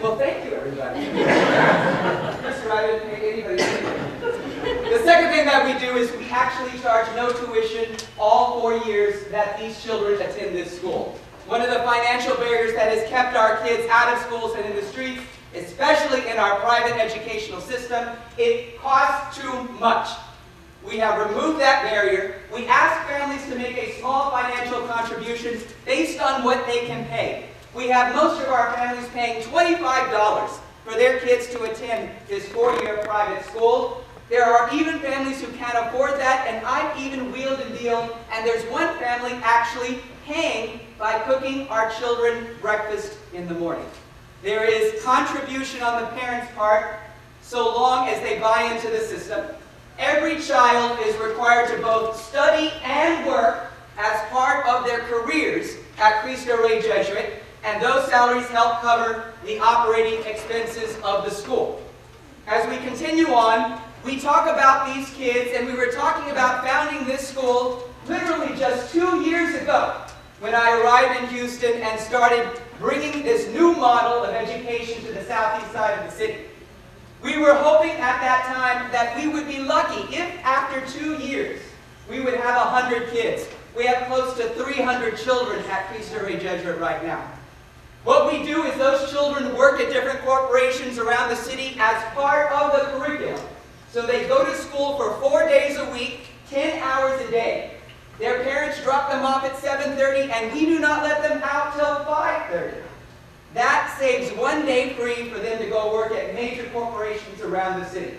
Well, thank you, everybody. Mr. I didn't make anybody say that. The second thing that we do is we actually charge no tuition all 4 years that these children attend this school. One of the financial barriers that has kept our kids out of schools and in the streets, especially in our private educational system, it costs too much. We have removed that barrier. We ask families to make a small financial contribution based on what they can pay. We have most of our families paying $25 for their kids to attend this 4-year private school. There are even families who can't afford that, and I've even wheeled and dealed, and there's one family actually paying by cooking our children breakfast in the morning. There is contribution on the parents' part so long as they buy into the system. Every child is required to both study and work as part of their careers at Cristo Rey Jesuit, and those salaries help cover the operating expenses of the school. As we continue on, we talk about these kids, and we were talking about founding this school literally just 2 years ago when I arrived in Houston and started bringing this new model of education to the southeast side of the city. We were hoping at that time that we would be lucky if after 2 years we would have 100 kids. We have close to 300 children at Cristo Rey Jesuit right now. What we do is those children work at different corporations around the city as part of the curriculum. So they go to school for 4 days a week, 10 hours a day. Their parents drop them off at 7:30, and we do not let them out till 5:30. That saves 1 day free for them to go work at major corporations around the city.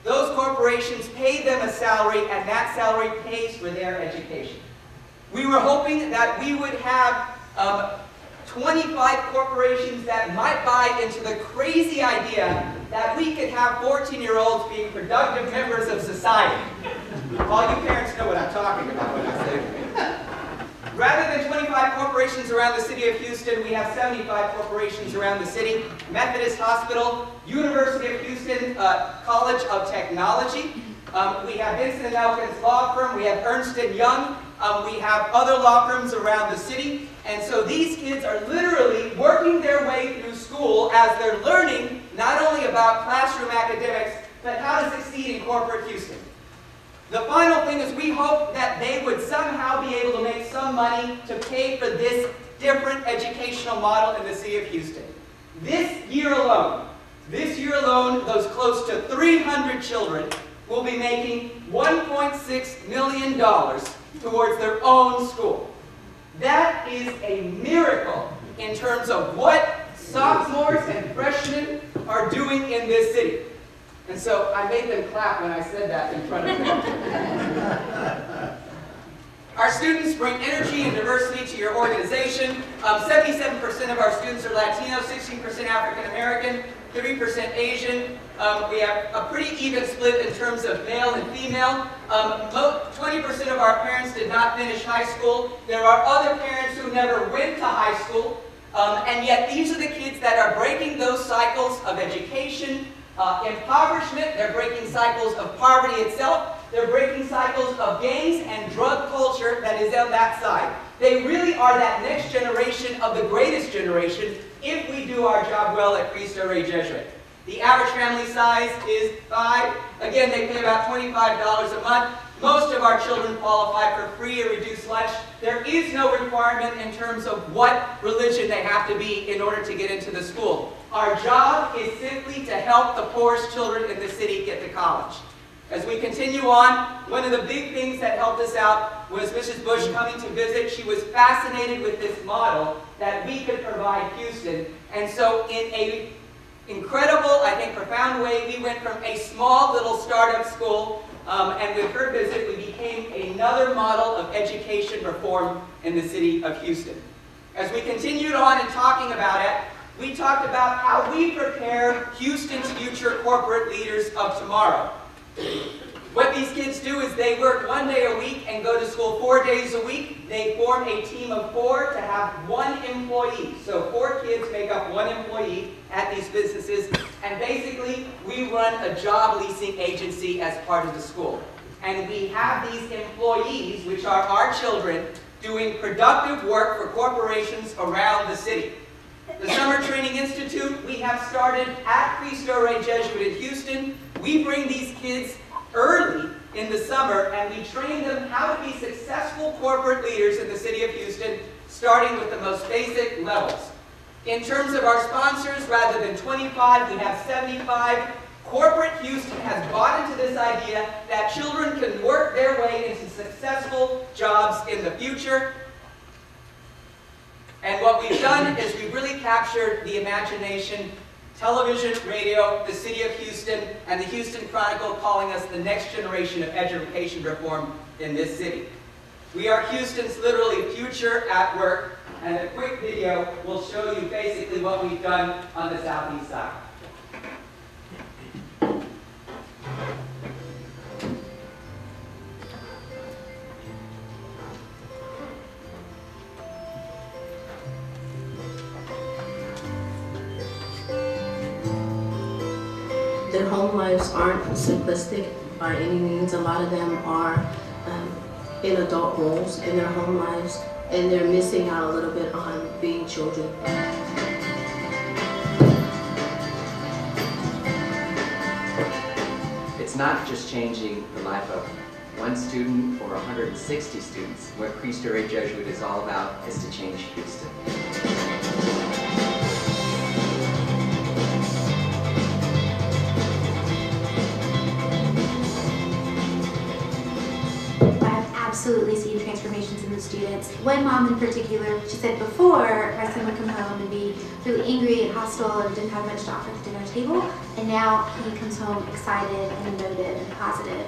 Those corporations pay them a salary, and that salary pays for their education. We were hoping that we would have 25 corporations that might buy into the crazy idea that we could have 14-year-olds being productive members of society. All you parents know what I'm talking about when I say that. Rather than 25 corporations around the city of Houston, we have 75 corporations around the city. Methodist Hospital, University of Houston College of Technology. We have Vincent & Elkins Law Firm. We have Ernst & Young. We have other law firms around the city. And so these kids are literally working their way through school as they're learning not only about classroom academics, but how to succeed in corporate Houston. The final thing is we hope that they would somehow be able to make some money to pay for this different educational model in the city of Houston. This year alone, those close to 300 children will be making $1.6 million towards their own school. That is a miracle in terms of what sophomores and freshmen are doing in this city. And so I made them clap when I said that in front of them. Our students bring energy and diversity to your organization. 77% of our students are Latino, 16% African American, 3% Asian. We have a pretty even split in terms of male and female. 20% of our parents did not finish high school. There are other parents who never went to high school. And yet these are the kids that are breaking those cycles of education, impoverishment. They're breaking cycles of poverty itself. They're breaking cycles of gangs and drug culture that is on that side. They really are that next generation of the greatest generation if we do our job well at Cristo Rey Jesuit. The average family size is 5. Again, they pay about $25 a month. Most of our children qualify for free or reduced lunch. There is no requirement in terms of what religion they have to be in order to get into the school. Our job is simply to help the poorest children in the city get to college. As we continue on, one of the big things that helped us out was Mrs. Bush coming to visit. She was fascinated with this model that we could provide Houston. And so in an incredible, I think profound way, we went from a small little startup school, and with her visit, we became another model of education reform in the city of Houston. As we continued on and talking about it, we talked about how we prepare Houston's future corporate leaders of tomorrow. What these kids do is they work 1 day a week and go to school 4 days a week. They form a team of 4 to have 1 employee. So 4 kids make up 1 employee at these businesses. And basically, we run a job leasing agency as part of the school. And we have these employees, which are our children, doing productive work for corporations around the city. The Summer Training Institute we have started at Cristo Rey Jesuit in Houston. We bring these kids early in the summer and we train them how to be successful corporate leaders in the city of Houston, starting with the most basic levels. In terms of our sponsors, rather than 25, we have 75. Corporate Houston has bought into this idea that children can work their way into successful jobs in the future. And what we've done is we've really captured the imagination, television, radio, the city of Houston, and the Houston Chronicle calling us the next generation of education reform in this city. We are Houston's literally future at work, and a quick video will show you basically what we've done on the southeast side. Their home lives aren't simplistic by any means. A lot of them are in adult roles in their home lives, and they're missing out a little bit on being children. It's not just changing the life of 1 student or 160 students. What Cristo Rey Jesuit is all about is to change Houston. Absolutely seen transformations in the students. One mom in particular, she said before my son would come home and be really angry and hostile and didn't have much to offer at the dinner table, and now he comes home excited and emotive and positive.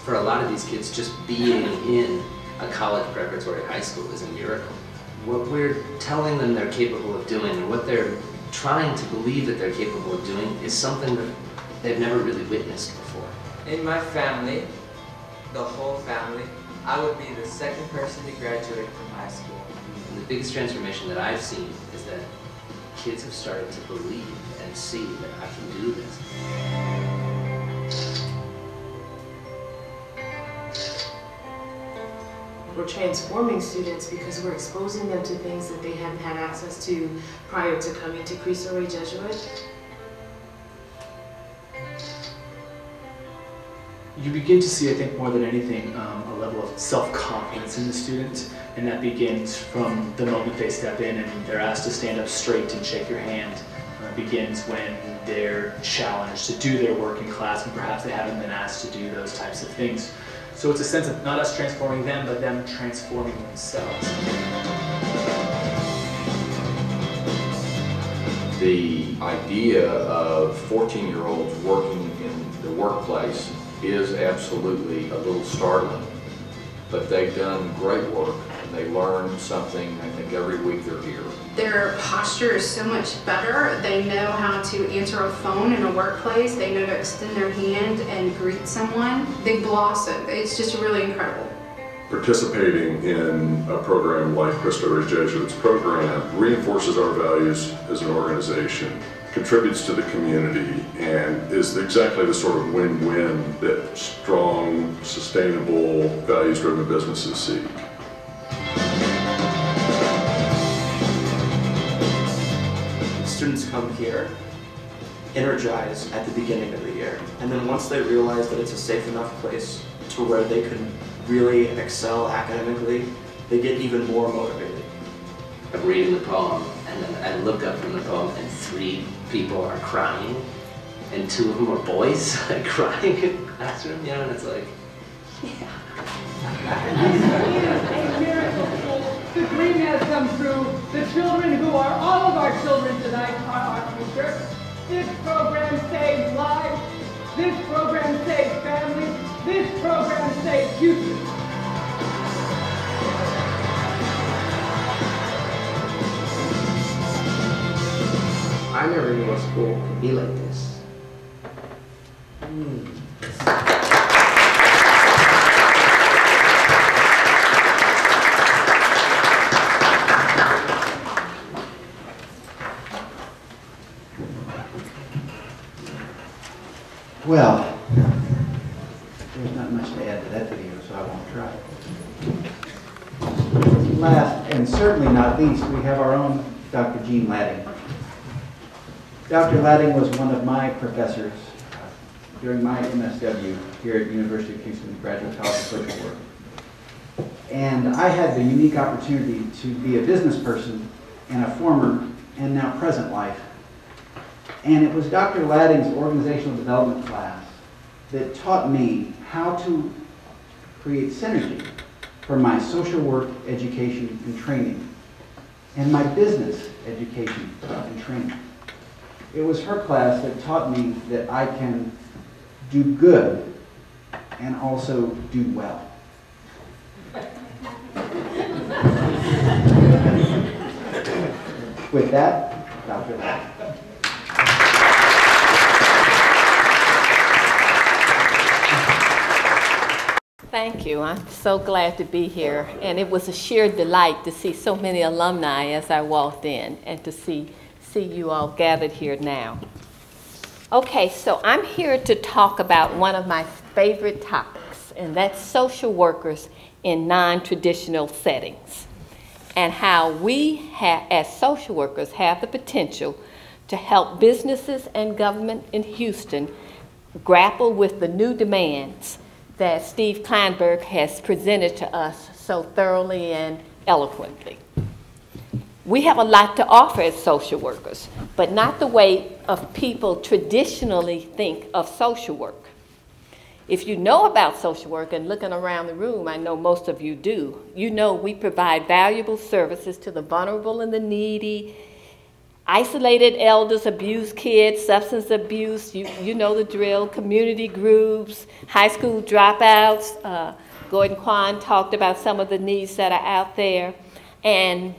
For a lot of these kids, just being in a college preparatory high school is a miracle. What we're telling them they're capable of doing, and what they're trying to believe that they're capable of doing, is something that they've never really witnessed before. In my family, the whole family, I would be the 2nd person to graduate from high school. And the biggest transformation that I've seen is that kids have started to believe and see that I can do this. We're transforming students because we're exposing them to things that they haven't had access to prior to coming to Cristo Rey Jesuit. you begin to see, I think, more than anything, a level of self-confidence in the student, and that begins from the moment they step in and they're asked to stand up straight and shake your hand. It begins when they're challenged to do their work in class, and perhaps they haven't been asked to do those types of things. So it's a sense of not us transforming them, but them transforming themselves. The idea of 14-year-olds working in the workplace is absolutely a little startling, but they've done great work. They learn something, I think, every week they're here. Their posture is so much better. They know how to answer a phone in a workplace. They know to extend their hand and greet someone. They blossom. It's just really incredible. Participating in a program like Cristo Rey Jesuits program reinforces our values as an organization, contributes to the community, and is exactly the sort of win-win that strong, sustainable, values-driven businesses seek. Students come here energized at the beginning of the year, and then once they realize that it's a safe enough place to where they can really excel academically, they get even more motivated. I'm reading the poem, and then I look up from the poem, and 3 people are crying, and 2 of them are boys, like crying in the classroom, you know, and it's like, yeah. A miracle. The dream has come true. The children who are all of our children tonight are our future. This program saves lives. This program saves families. This program saves futures. I never knew a school could be like this. Well, there's not much to add to that video, so I won't try. Last, and certainly not least, we have our own Dr. Gene Latting. Dr. Latting was one of my professors during my MSW here at University of Houston Graduate College of Social Work. And I had the unique opportunity to be a business person in a former and now present life. And it was Dr. Latting's organizational development class that taught me how to create synergy for my social work education and training and my business education and training. It was her class that taught me that I can do good and also do well. With that, Dr. Latting. Thank you. I'm so glad to be here. And it was a sheer delight to see so many alumni as I walked in and to see you all gathered here now. Okay, so I'm here to talk about one of my favorite topics, and that's social workers in non-traditional settings, and how we as social workers have the potential to help businesses and government in Houston grapple with the new demands that Steve Klineberg has presented to us so thoroughly and eloquently. We have a lot to offer as social workers, but not the way of people traditionally think of social work. If you know about social work, and looking around the room, I know most of you do, you know we provide valuable services to the vulnerable and the needy, isolated elders, abused kids, substance abuse, you know the drill, community groups, high school dropouts. Gordon Quan talked about some of the needs that are out there. And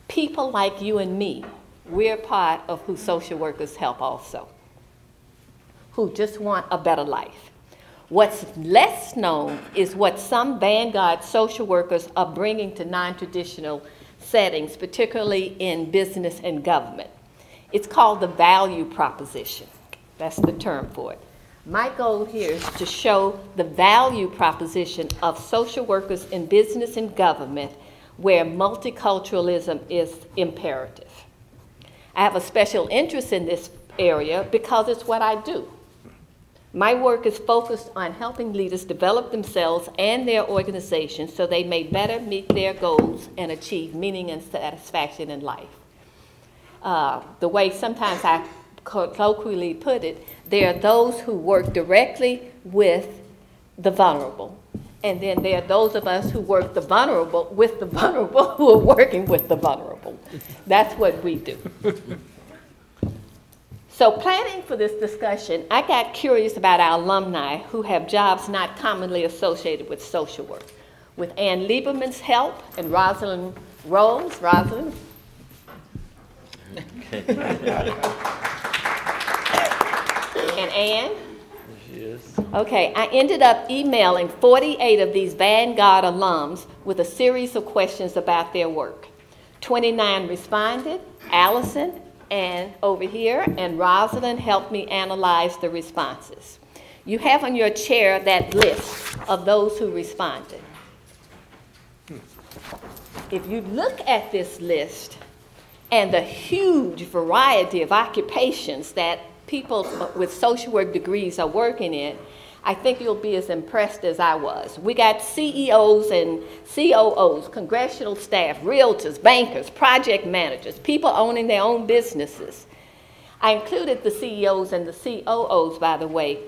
people like you and me, we're part of who social workers help also, who just want a better life. What's less known is what some vanguard social workers are bringing to non-traditional settings, particularly in business and government. It's called the value proposition. That's the term for it. My goal here is to show the value proposition of social workers in business and government where multiculturalism is imperative. I have a special interest in this area because it's what I do. My work is focused on helping leaders develop themselves and their organizations so they may better meet their goals and achieve meaning and satisfaction in life. The way sometimes I colloquially put it, there are those who work directly with the vulnerable. And then there are those of us who work the vulnerable with the vulnerable who are working with the vulnerable. That's what we do. So planning for this discussion, I got curious about our alumni who have jobs not commonly associated with social work. With Ann Lieberman's help and Rosalind Rose, Rosalind. And Ann? She is. Okay, I ended up emailing 48 of these Vanguard alums with a series of questions about their work. 29 responded, Allison, and over here, and Rosalind helped me analyze the responses. You have on your chair that list of those who responded. If you look at this list and the huge variety of occupations that people with social work degrees are working in, I think you'll be as impressed as I was. We got CEOs and COOs, congressional staff, realtors, bankers, project managers, people owning their own businesses. I included the CEOs and the COOs, by the way,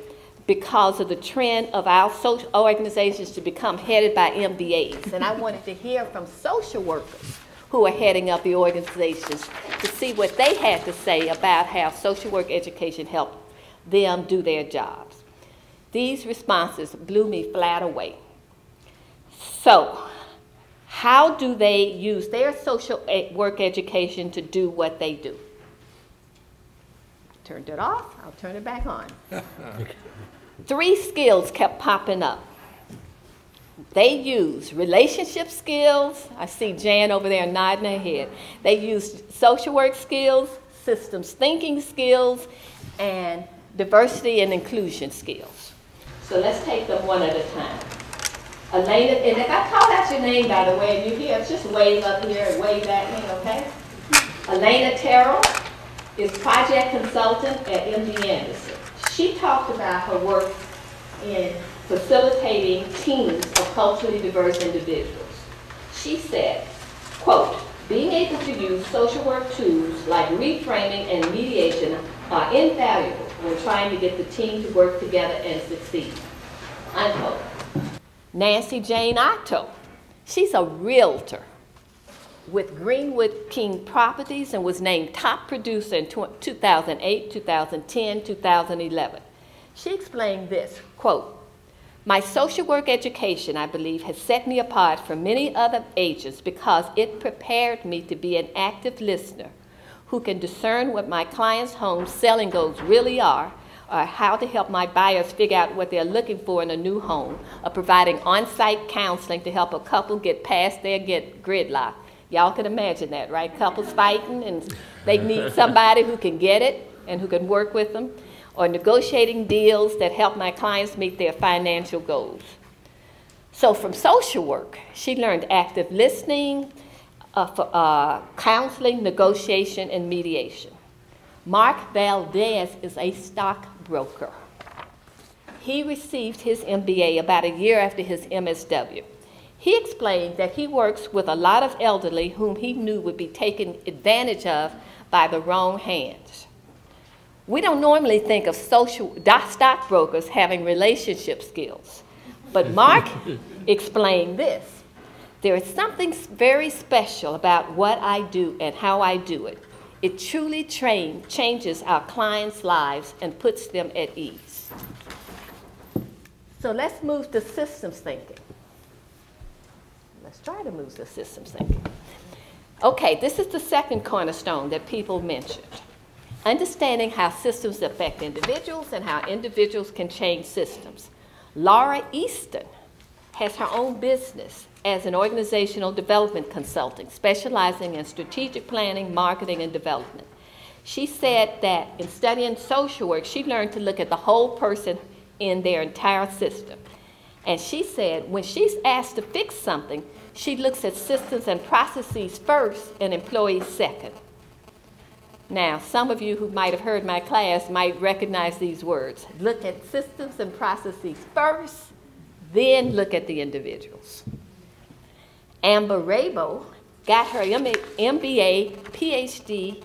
because of the trend of our social organizations to become headed by MBAs. And I wanted to hear from social workers who are heading up the organizations to see what they had to say about how social work education helped them do their jobs. These responses blew me flat away. So, how do they use their social work education to do what they do? Turned it off, I'll turn it back on. 3 skills kept popping up. They use relationship skills. I see Jan over there nodding her head. They use social work skills, systems thinking skills, and diversity and inclusion skills. So let's take them one at a time. Elena, and if I call out your name, by the way, and you hear, just wave up here and wave at me, okay? Elena Terrell is project consultant at MD Anderson. She talked about her work in facilitating teams of culturally diverse individuals. She said, quote, being able to use social work tools like reframing and mediation are invaluable when trying to get the team to work together and succeed, unquote. Nancy Jane Otto, she's a realtor with Greenwood King Properties and was named top producer in 2008, 2010, 2011. She explained this, quote, my social work education, I believe, has set me apart from many other agents because it prepared me to be an active listener who can discern what my clients' home selling goals really are, or how to help my buyers figure out what they're looking for in a new home, or providing on-site counseling to help a couple get past their gridlock. Y'all can imagine that, right? Couples fighting and they need somebody who can get it and who can work with them, or negotiating deals that help my clients meet their financial goals. So from social work, she learned active listening, counseling, negotiation, and mediation. Mark Valdez is a stockbroker. He received his MBA about a year after his MSW. He explained that he works with a lot of elderly whom he knew would be taken advantage of by the wrong hands. We don't normally think of stockbrokers having relationship skills, but Mark explained this. There is something very special about what I do and how I do it. It truly changes our clients' lives and puts them at ease. So let's move to systems thinking. Let's try to move to systems thinking. Okay, this is the second cornerstone that people mentioned. Understanding how systems affect individuals and how individuals can change systems. Laura Easton has her own business as an organizational development consultant, specializing in strategic planning, marketing, and development. She said that in studying social work, she learned to look at the whole person in their entire system. And she said when she's asked to fix something, she looks at systems and processes first and employees second. Now, some of you who might have heard my class might recognize these words. Look at systems and processes first, then look at the individuals. Amber Rabo got her MBA, PH.D.,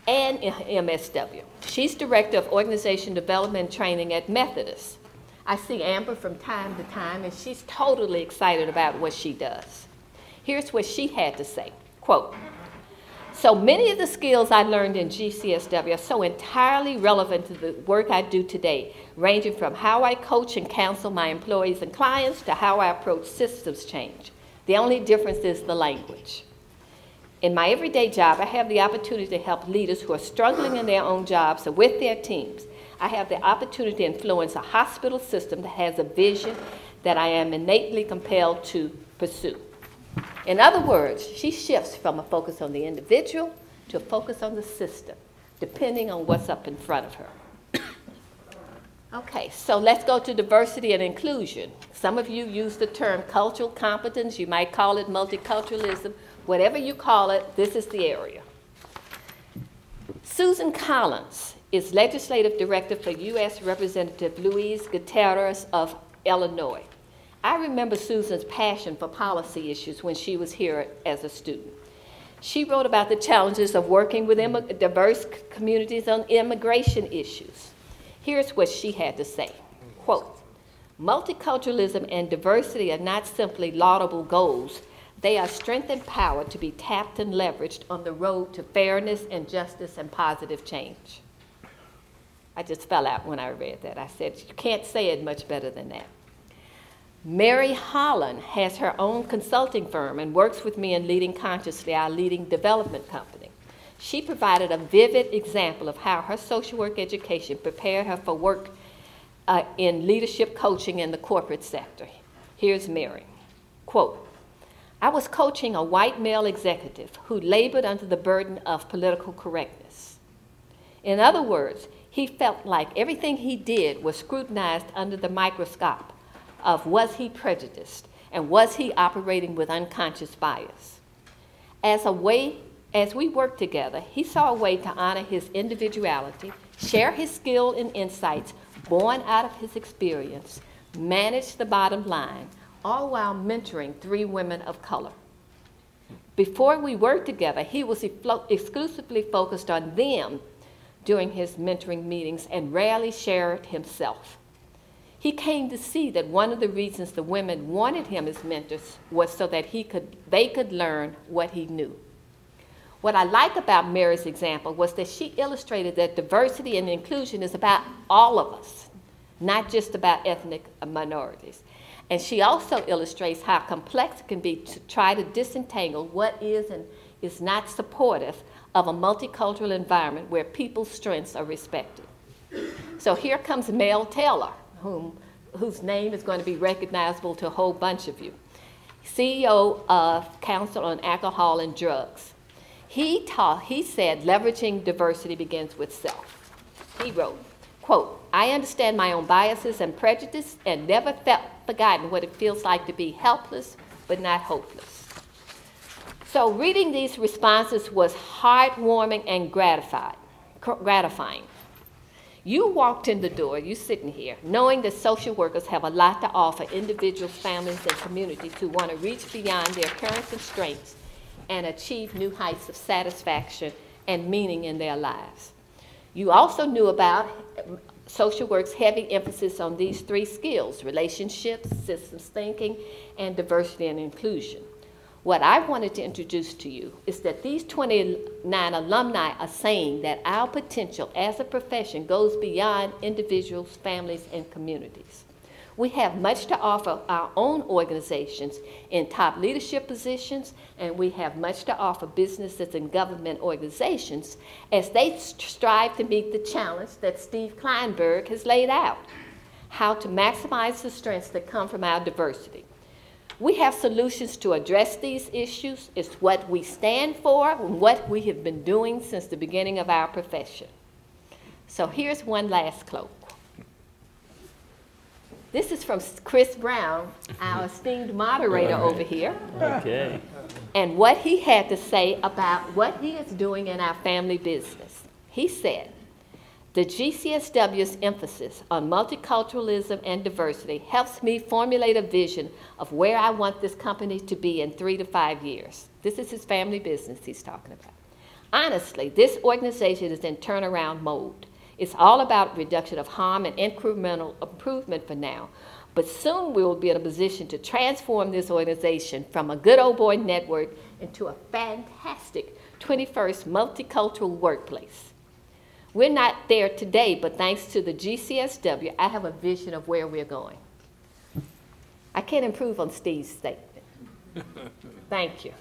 and MSW. She's Director of Organization Development and Training at Methodist. I see Amber from time to time, and she's totally excited about what she does. Here's what she had to say, quote, "So many of the skills I learned in GCSW are so entirely relevant to the work I do today, ranging from how I coach and counsel my employees and clients to how I approach systems change. The only difference is the language. In my everyday job, I have the opportunity to help leaders who are struggling in their own jobs or with their teams. I have the opportunity to influence a hospital system that has a vision that I am innately compelled to pursue." In other words, she shifts from a focus on the individual to a focus on the system, depending on what's up in front of her. Okay, so let's go to diversity and inclusion. Some of you use the term cultural competence. You might call it multiculturalism. Whatever you call it, this is the area. Susan Collins is Legislative Director for U.S. Representative Luis Gutierrez of Illinois. I remember Susan's passion for policy issues when she was here as a student. She wrote about the challenges of working with diverse communities on immigration issues. Here's what she had to say, quote, "Multiculturalism and diversity are not simply laudable goals. They are strength and power to be tapped and leveraged on the road to fairness and justice and positive change." I just fell out when I read that. I said, you can't say it much better than that. Mary Holland has her own consulting firm and works with me in Leading Consciously, our leading development company. She provided a vivid example of how her social work education prepared her for work in leadership coaching in the corporate sector. Here's Mary, quote, "I was coaching a white male executive who labored under the burden of political correctness. In other words, he felt like everything he did was scrutinized under the microscope of was he prejudiced and was he operating with unconscious bias. As we worked together, he saw a way to honor his individuality, share his skill and insights born out of his experience, manage the bottom line, all while mentoring 3 women of color. Before we worked together, he was exclusively focused on them during his mentoring meetings and rarely shared himself. He came to see that one of the reasons the women wanted him as mentors was so that they could learn what he knew. What I like about Mary's example was that she illustrated that diversity and inclusion is about all of us, not just about ethnic minorities. And she also illustrates how complex it can be to try to disentangle what is and is not supportive of a multicultural environment where people's strengths are respected. So here comes Mel Taylor, whose name is going to be recognizable to a whole bunch of you, CEO of Council on Alcohol and Drugs. He said leveraging diversity begins with self. He wrote, quote, "I understand my own biases and prejudice and never forgotten what it feels like to be helpless but not hopeless." So reading these responses was heartwarming and gratifying. You walked in the door, you sitting here, knowing that social workers have a lot to offer individuals, families, and communities who want to reach beyond their current constraints and achieve new heights of satisfaction and meaning in their lives. You also knew about social work's heavy emphasis on these 3 skills: relationships, systems thinking, and diversity and inclusion. What I wanted to introduce to you is that these 29 alumni are saying that our potential as a profession goes beyond individuals, families, and communities. We have much to offer our own organizations in top leadership positions, and we have much to offer businesses and government organizations as they strive to meet the challenge that Steve Klineberg has laid out: how to maximize the strengths that come from our diversity. We have solutions to address these issues. It's what we stand for and what we have been doing since the beginning of our profession. So here's one last quote. This is from Chris Brown, our esteemed moderator over here. Okay. And what he had to say about what he is doing in our family business. He said, the GCSW's emphasis on multiculturalism and diversity helps me formulate a vision of where I want this company to be in 3 to 5 years. This is his family business he's talking about. Honestly, this organization is in turnaround mode. It's all about reduction of harm and incremental improvement for now. But soon we will be in a position to transform this organization from a good old boy network into a fantastic 21st multicultural workplace. We're not there today, but thanks to the GCSW, I have a vision of where we're going. I can't improve on Steve's statement. Thank you.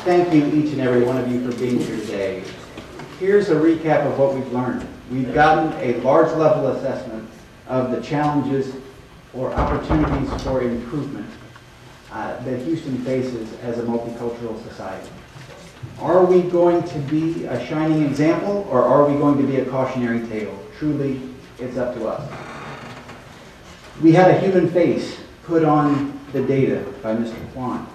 Thank you, each and every one of you, for being here today. Here's a recap of what we've learned. We've gotten a large level assessment of the challenges or opportunities for improvement that Houston faces as a multicultural society. Are we going to be a shining example, or are we going to be a cautionary tale? Truly, it's up to us. We had a human face put on the data by Mr. Quan.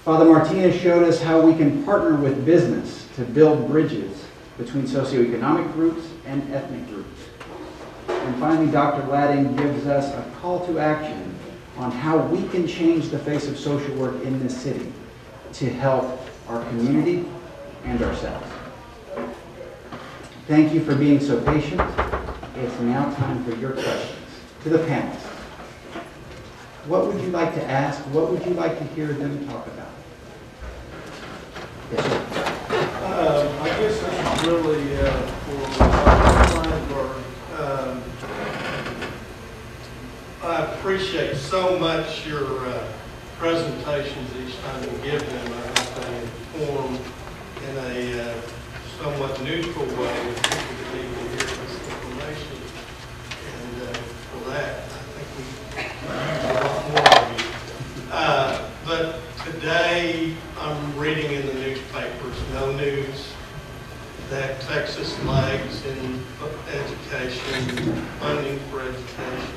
Father Martinez showed us how we can partner with business to build bridges between socioeconomic groups and ethnic groups. And finally, Dr. Latting gives us a call to action on how we can change the face of social work in this city to help our community and ourselves. Thank you for being so patient. It's now time for your questions. To the panelists, what would you like to ask? What would you like to hear them talk about? Yes, sir. I guess this is really for Dr. Klineberg. I appreciate so much your presentations each time you give them. I think they inform in a somewhat neutral way that people need to hear this information. And for that, I think we need a lot more of you. But today, I'm reading in the newspapers, no news, that Texas lags in education, funding for education.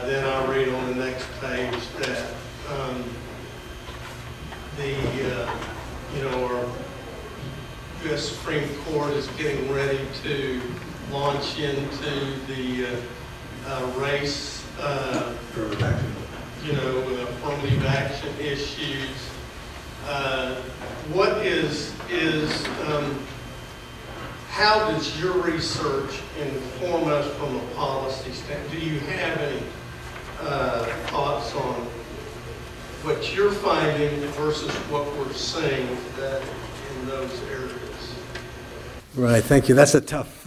Then I read on the next page that our U.S. Supreme Court is getting ready to launch into the race, affirmative action issues. How does your research inform us from a policy standpoint? Do you have any thoughts on what you're finding versus what we're seeing in those areas? Right, thank you. That's a tough,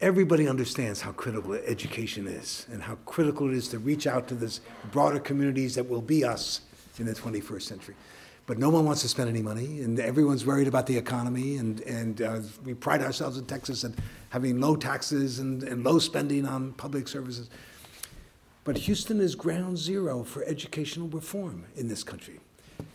everybody understands how critical education is and how critical it is to reach out to this broader communities that will be us in the 21st century. But no one wants to spend any money, and everyone's worried about the economy, and we pride ourselves in Texas at having low taxes and low spending on public services. But Houston is ground zero for educational reform in this country.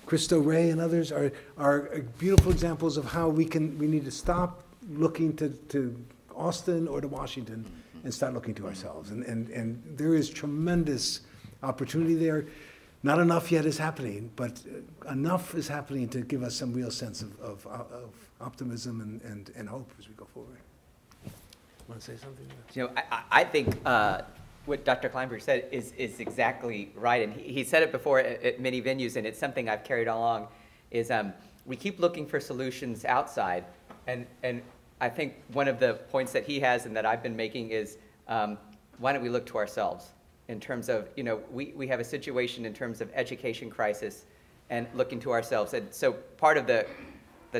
Cristo Rey and others are beautiful examples of how we need to stop looking to Austin or to Washington and start looking to ourselves. And there is tremendous opportunity there. Not enough yet is happening, but enough is happening to give us some real sense of optimism and hope as we go forward. Want to say something? I think what Dr. Klineberg said is exactly right, and he said it before at many venues, and it's something I've carried along, is we keep looking for solutions outside, and I think one of the points that he has and that I've been making is why don't we look to ourselves in terms of, we have a situation in terms of education crisis and looking to ourselves. And so part of the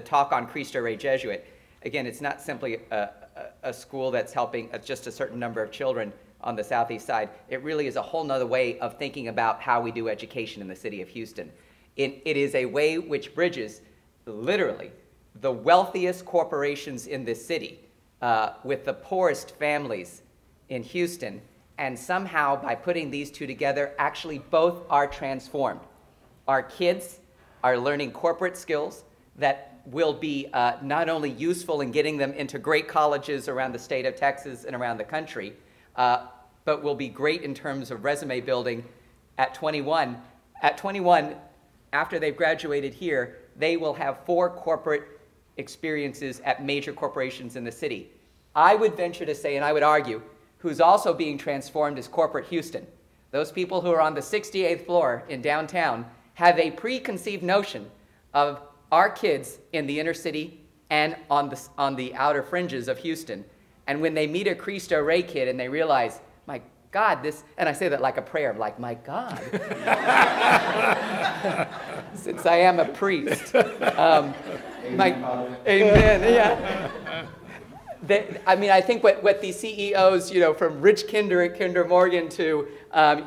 talk on Cristo Rey Jesuit, again, it's not simply a school that's helping just a certain number of children on the southeast side. It really is a whole nother way of thinking about how we do education in the city of Houston. It is a way which bridges, literally, the wealthiest corporations in this city with the poorest families in Houston, and somehow by putting these two together, actually both are transformed. Our kids are learning corporate skills that will be not only useful in getting them into great colleges around the state of Texas and around the country, but will be great in terms of resume building at 21. At 21, after they've graduated here, they will have 4 corporate experiences at major corporations in the city. I would venture to say, and I would argue, who's also being transformed is corporate Houston. Those people who are on the 68th floor in downtown have a preconceived notion of our kids in the inner city and on the outer fringes of Houston. And when they meet a Cristo Rey kid and they realize, my God, this, and I say that like a prayer, like, my God, since I am a priest. Amen, yeah. I mean, I think what these CEOs, you know, from Rich Kinder at Kinder Morgan to,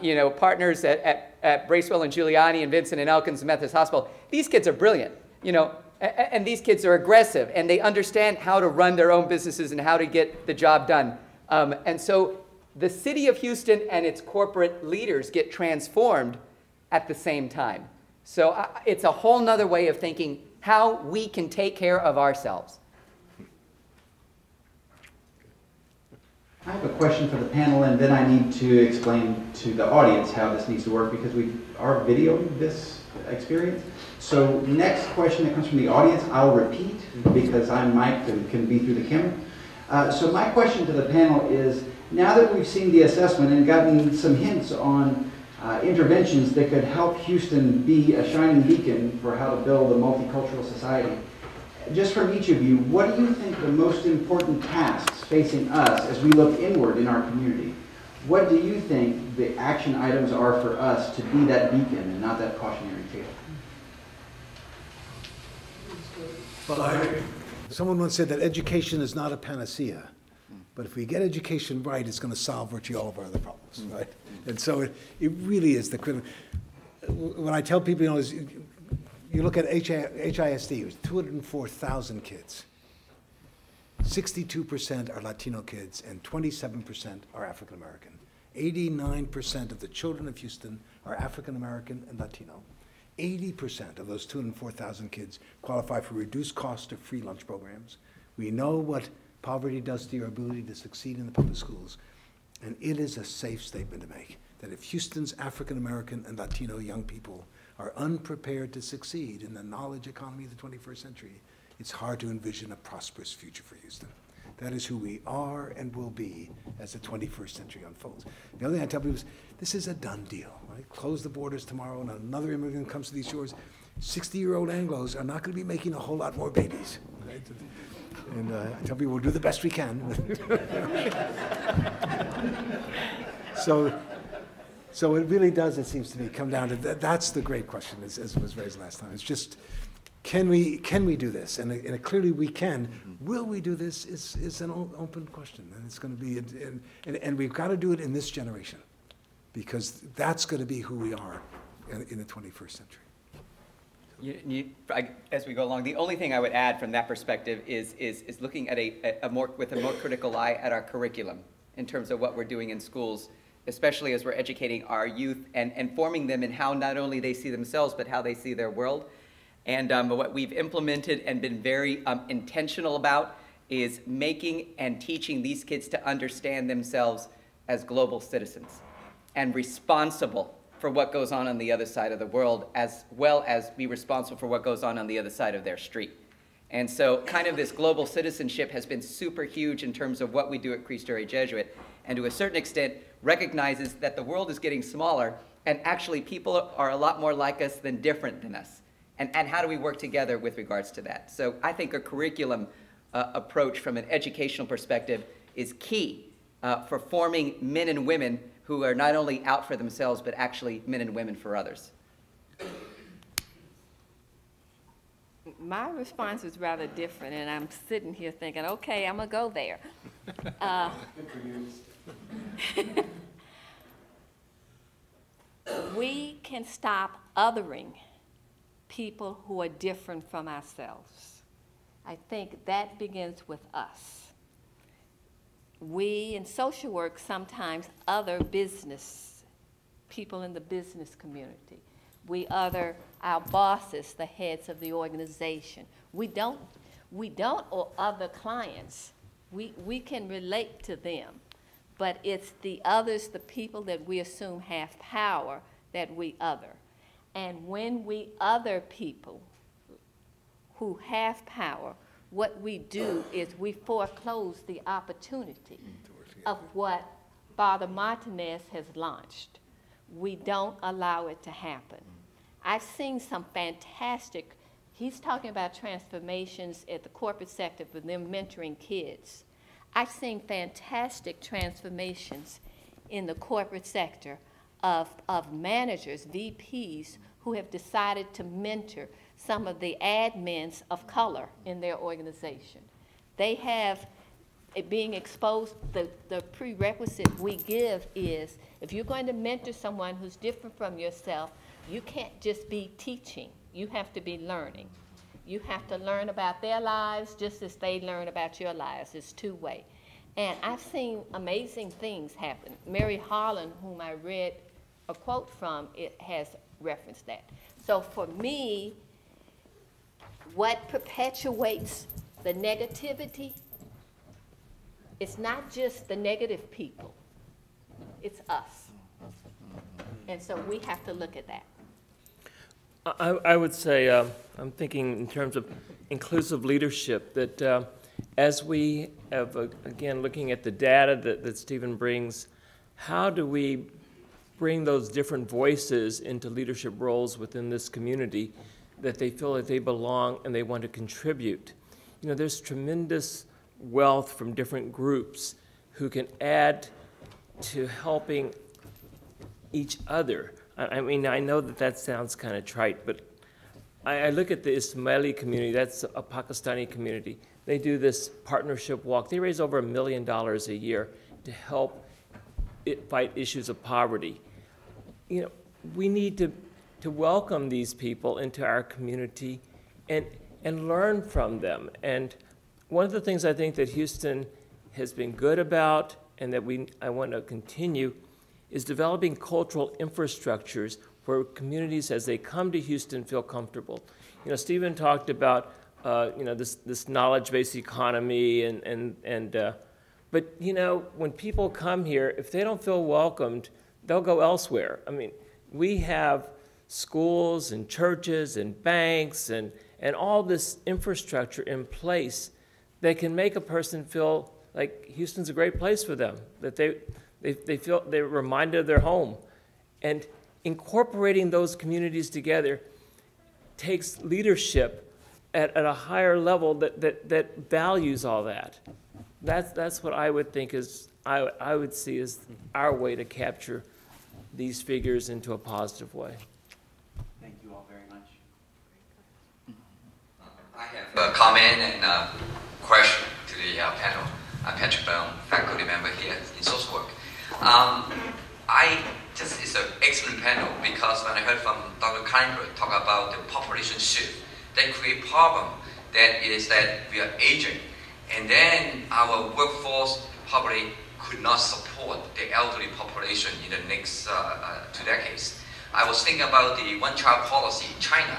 you know, partners at Bracewell and Giuliani and Vincent and Elkins Methodist Hospital, these kids are brilliant, you know, and these kids are aggressive, and they understand how to run their own businesses and how to get the job done. And so the city of Houston and its corporate leaders get transformed at the same time. So it's a whole nother way of thinking how we can take care of ourselves. I have a question for the panel, and then I need to explain to the audience how this needs to work, because we are videoing this experience. So next question that comes from the audience, I'll repeat because I'm mic'd and can be through the camera. So my question to the panel is, now that we've seen the assessment and gotten some hints on interventions that could help Houston be a shining beacon for how to build a multicultural society, just from each of you, what do you think the most important tasks facing us as we look inward in our community? What do you think the action items are for us to be that beacon and not that cautionary tale? Well, someone once said that education is not a panacea, but if we get education right, it's going to solve virtually all of our other problems, right? And so it really is the critical. When I tell people, you know, you look at HISD, it was 204,000 kids. 62% are Latino kids and 27% are African American. 89% of the children of Houston are African American and Latino. 80% of those 204,000 kids qualify for reduced cost or free lunch programs. We know what poverty does to your ability to succeed in the public schools, and it is a safe statement to make that if Houston's African American and Latino young people are unprepared to succeed in the knowledge economy of the 21st century, it's hard to envision a prosperous future for Houston. That is who we are and will be as the 21st century unfolds. The other thing I tell people is, this is a done deal, right? Close the borders tomorrow and another immigrant comes to these shores. 60-year-old Anglos are not going to be making a whole lot more babies. Right? And I tell people we'll do the best we can. So it really does, it seems to me, come down to that's the great question, as was raised last time. It's just, can we do this? And clearly we can. Will we do this is an open question. And it's going to be, and we've got to do it in this generation, because that's going to be who we are in the 21st century. As we go along, the only thing I would add from that perspective is looking at with a more critical eye at our curriculum in terms of what we're doing in schools, especially as we're educating our youth and forming them in how not only they see themselves, but how they see their world. And what we've implemented and been very intentional about is making and teaching these kids to understand themselves as global citizens and responsible for what goes on the other side of the world, as well as be responsible for what goes on the other side of their street. And so kind of this global citizenship has been super huge in terms of what we do at Cristo Rey Jesuit, and to a certain extent recognizes that the world is getting smaller, and actually people are a lot more like us than different than us. And how do we work together with regards to that? So I think a curriculum approach from an educational perspective is key for forming men and women who are not only out for themselves, but actually men and women for others. My response is rather different, and I'm sitting here thinking, okay, I'm going to go there. We can stop othering people who are different from ourselves. I think that begins with us. We in social work sometimes other business, people in the business community. We other our bosses, the heads of the organization. We don't or other clients. We can relate to them, but it's the others, the people that we assume have power, that we other. And when we other people who have power, what we do is we foreclose the opportunity of what Father Martinez has launched. We don't allow it to happen. I've seen some fantastic, he's talking about transformations at the corporate sector for them mentoring kids. I've seen fantastic transformations in the corporate sector of managers, VPs, who have decided to mentor some of the admins of color in their organization. They have, being exposed, the prerequisite we give is, if you're going to mentor someone who's different from yourself, you can't just be teaching. You have to be learning. You have to learn about their lives just as they learn about your lives. It's two-way. And I've seen amazing things happen. Mary Harlan, whom I read a quote from, it has referenced that. So for me, what perpetuates the negativity, it's not just the negative people, it's us. And so we have to look at that. I would say, I'm thinking in terms of inclusive leadership, that as we have, again, looking at the data that Stephen brings, how do we bring those different voices into leadership roles within this community that they feel that they belong and they want to contribute? You know, there's tremendous wealth from different groups who can add to helping each other. I mean, I know that sounds kind of trite, but I look at the Ismaili community, that's a Pakistani community. They do this partnership walk. They raise over $1 million a year to help fight issues of poverty. You know, we need to welcome these people into our community and learn from them. And one of the things I think that Houston has been good about and that I want to continue is developing cultural infrastructures where communities, as they come to Houston, feel comfortable. You know, Stephen talked about you know, this knowledge-based economy, but you know, when people come here, if they don't feel welcomed, they'll go elsewhere. I mean, we have schools and churches and banks and all this infrastructure in place that can make a person feel like Houston's a great place for them, that they feel they're reminded of their home. And incorporating those communities together takes leadership at a higher level that values all that. That's what I would think is, I would see as our way to capture these figures into a positive way. Thank you all very much. I have a comment and a question to the panel. I'm Patrick Brown, faculty member here in social work. It's an excellent panel because when I heard from Dr. Klineberg talk about the population shift, that create problem that is that we are aging, and then our workforce probably could not support the elderly population in the next 2 decades. I was thinking about the one-child policy in China.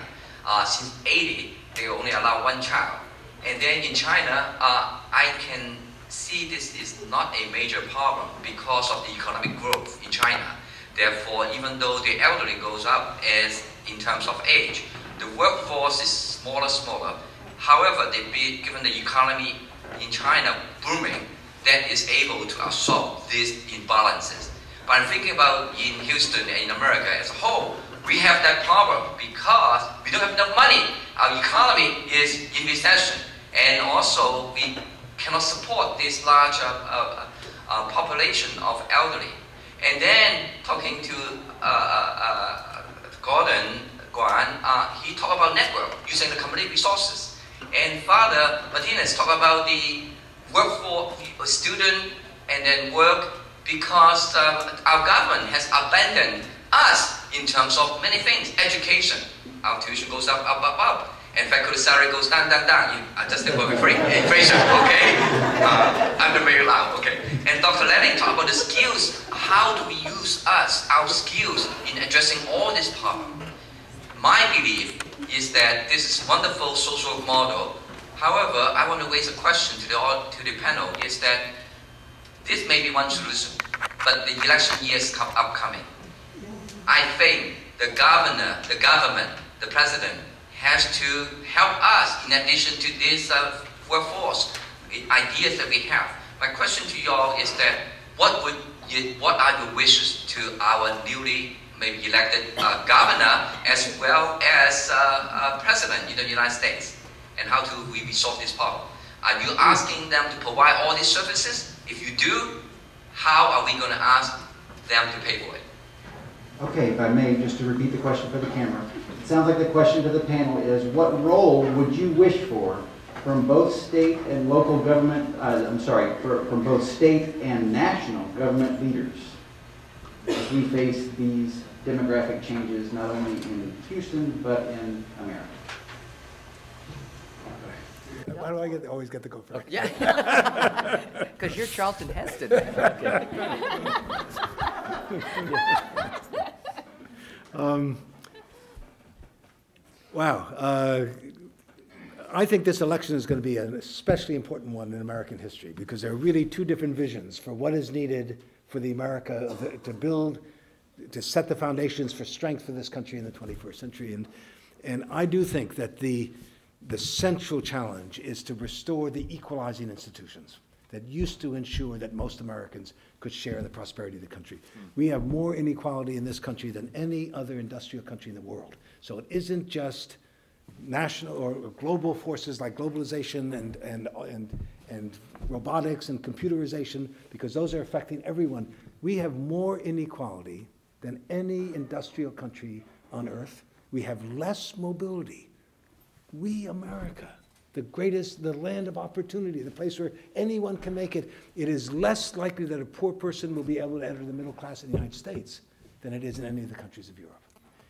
Since 80, they only allow 1 child, and then in China, I can see this is not a major problem because of the economic growth in China. Therefore, even though the elderly goes up as in terms of age, the workforce is smaller. However, given the economy in China booming, that is able to absorb these imbalances. But I'm thinking about in Houston and in America as a whole, we have that problem because we don't have enough money. Our economy is in recession, and also we cannot support this large population of elderly. And then talking to Quan, he talked about network, using the community resources. And Father Martinez talked about the work for student and then work because our government has abandoned us in terms of many things. Education, our tuition goes up. And faculty salary goes down. You adjusted for inflation, okay? I'm the very loud, okay? And Dr. Latting talked about the skills. How do we use our skills in addressing all this problem? my belief is that this is a wonderful social model. However, I want to raise a question to the panel, is that this may be one solution, but the election year is upcoming. I think the government, the president, has to help us in addition to this workforce ideas that we have. My question to you all is that what are the wishes to our newly maybe elected governor as well as president in the United States, and how do we resolve this problem? Are you asking them to provide all these services? If you do, how are we going to ask them to pay for it? Okay, if I may, just to repeat the question for the camera. It sounds like the question to the panel is, what role would you wish for from both state and local government, from both state and national government leaders as we face these demographic changes not only in Houston, but in America? Why do I always get to go first? Yeah, because you're Charlton Heston. Wow. I think this election is going to be an especially important one in American history, because there are really two different visions for what is needed for the America to build, to set the foundations for strength for this country in the 21st century. And I do think that the central challenge is to restore the equalizing institutions that used to ensure that most Americans could share in the prosperity of the country. We have more inequality in this country than any other industrial country in the world. So it isn't just national or global forces like globalization and robotics and computerization, because those are affecting everyone. We have more inequality than any industrial country on earth. We have less mobility. We, America, the land of opportunity, the place where anyone can make it, it is less likely that a poor person will be able to enter the middle class in the United States than it is in any of the countries of Europe.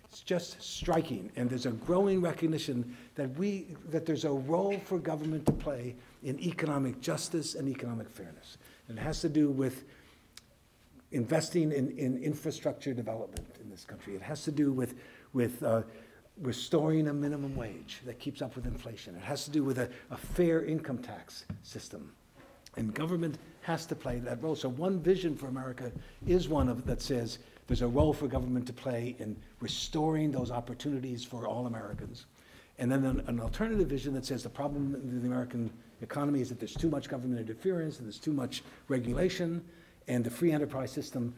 It's just striking, and there's a growing recognition that there's a role for government to play in economic justice and economic fairness. And it has to do with investing in infrastructure development in this country. It has to do with restoring a minimum wage that keeps up with inflation. It has to do with a fair income tax system. And government has to play that role. So one vision for America is one that says there's a role for government to play in restoring those opportunities for all Americans. And then an alternative vision that says the problem in the American economy is that there's too much government interference and there's too much regulation, and the free enterprise system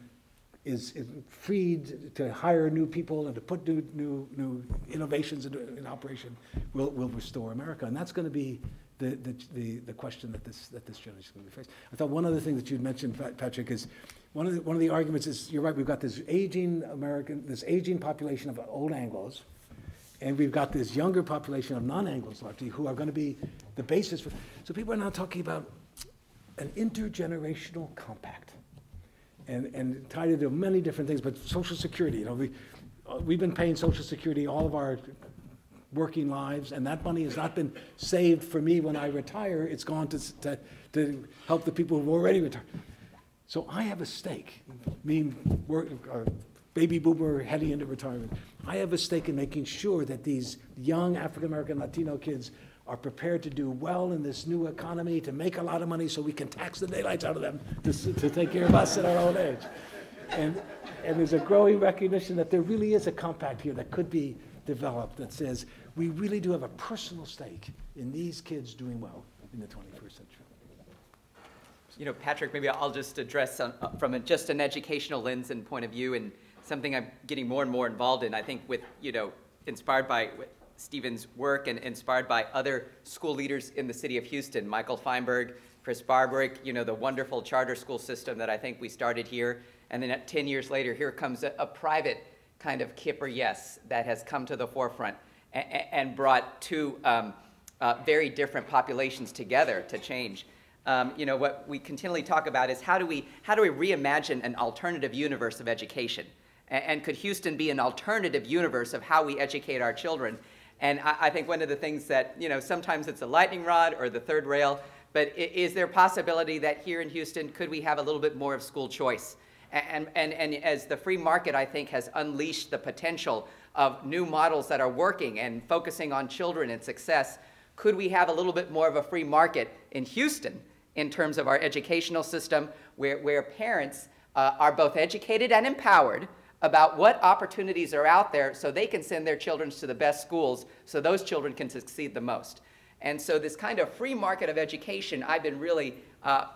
is freed to hire new people and to put new innovations in operation will restore America. And that's going to be the question that this generation is going to be faced. I thought one other thing that you'd mentioned, Patrick, is one of the arguments is, you're right, we've got this aging population of old Anglos, and we've got this younger population of non-Anglos largely who are going to be the basis for. So people are now talking about an intergenerational compact, and tied into many different things, but Social Security. We've been paying Social Security all of our working lives, and that money has not been saved for me when I retire. It's gone to help the people who already retired. So I have a stake, baby boomer heading into retirement. I have a stake in making sure that these young African-American Latino kids are prepared to do well in this new economy, to make a lot of money so we can tax the daylights out of them to take care of us at our old age. And there's a growing recognition that there really is a compact here that could be developed that says we really do have a personal stake in these kids doing well in the 21st century. You know, Patrick, maybe I'll just address from just an educational lens and point of view, and something I'm getting more and more involved in, I think with, inspired by Stephen's work and inspired by other school leaders in the city of Houston, Michael Feinberg, Chris Barbarick, the wonderful charter school system that I think we started here. And then 10 years later, here comes a private kind of Kipper Yes that has come to the forefront and brought two very different populations together to change. What we continually talk about is how do we reimagine an alternative universe of education? And could Houston be an alternative universe of how we educate our children? And I think one of the things that, sometimes it's a lightning rod or the third rail, but is there a possibility that here in Houston, could we have a little bit more of school choice? And as the free market, I think, has unleashed the potential of new models that are working and focusing on children and success, could we have a little bit more of a free market in Houston in terms of our educational system where parents are both educated and empowered about what opportunities are out there so they can send their children to the best schools so those children can succeed the most. And so this kind of free market of education I've been really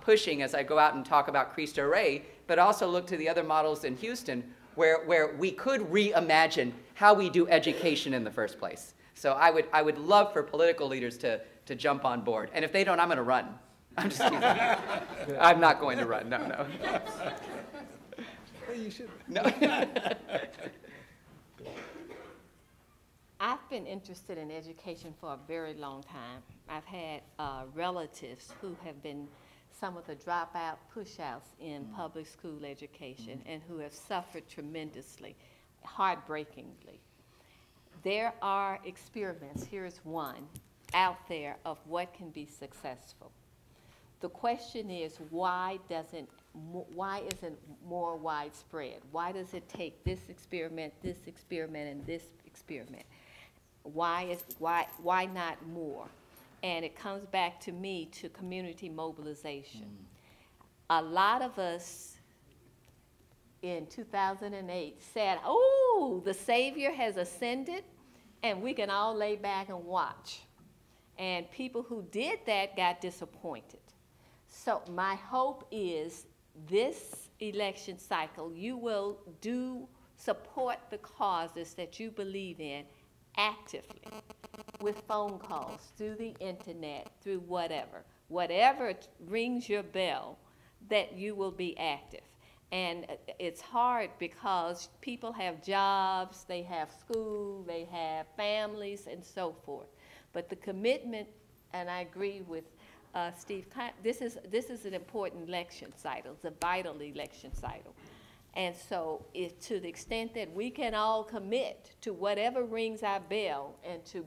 pushing as I go out and talk about Cristo Rey, but also look to the other models in Houston where we could reimagine how we do education in the first place. So I would love for political leaders to jump on board. And if they don't, I'm going to run. I'm just kidding. I'm not going to run. No. You should. No. I've been interested in education for a very long time. I've had relatives who have been some of the dropout pushouts in public school education and who have suffered tremendously, heartbreakingly. There are experiments, here's one, out there of what can be successful. The question is, why isn't more widespread? Why does it take this experiment, and this experiment? Why not more? And it comes back to me to community mobilization. A lot of us in 2008 said, oh, the Savior has ascended and we can all lay back and watch. And people who did that got disappointed. So my hope is this election cycle, you will support the causes that you believe in actively with phone calls, through the internet, through whatever rings your bell, that you will be active. And it's hard because people have jobs, they have school, they have families, and so forth. But the commitment, and I agree with Steve, this is an important election cycle. It's a vital election cycle. And so to the extent that we can all commit to whatever rings our bell and to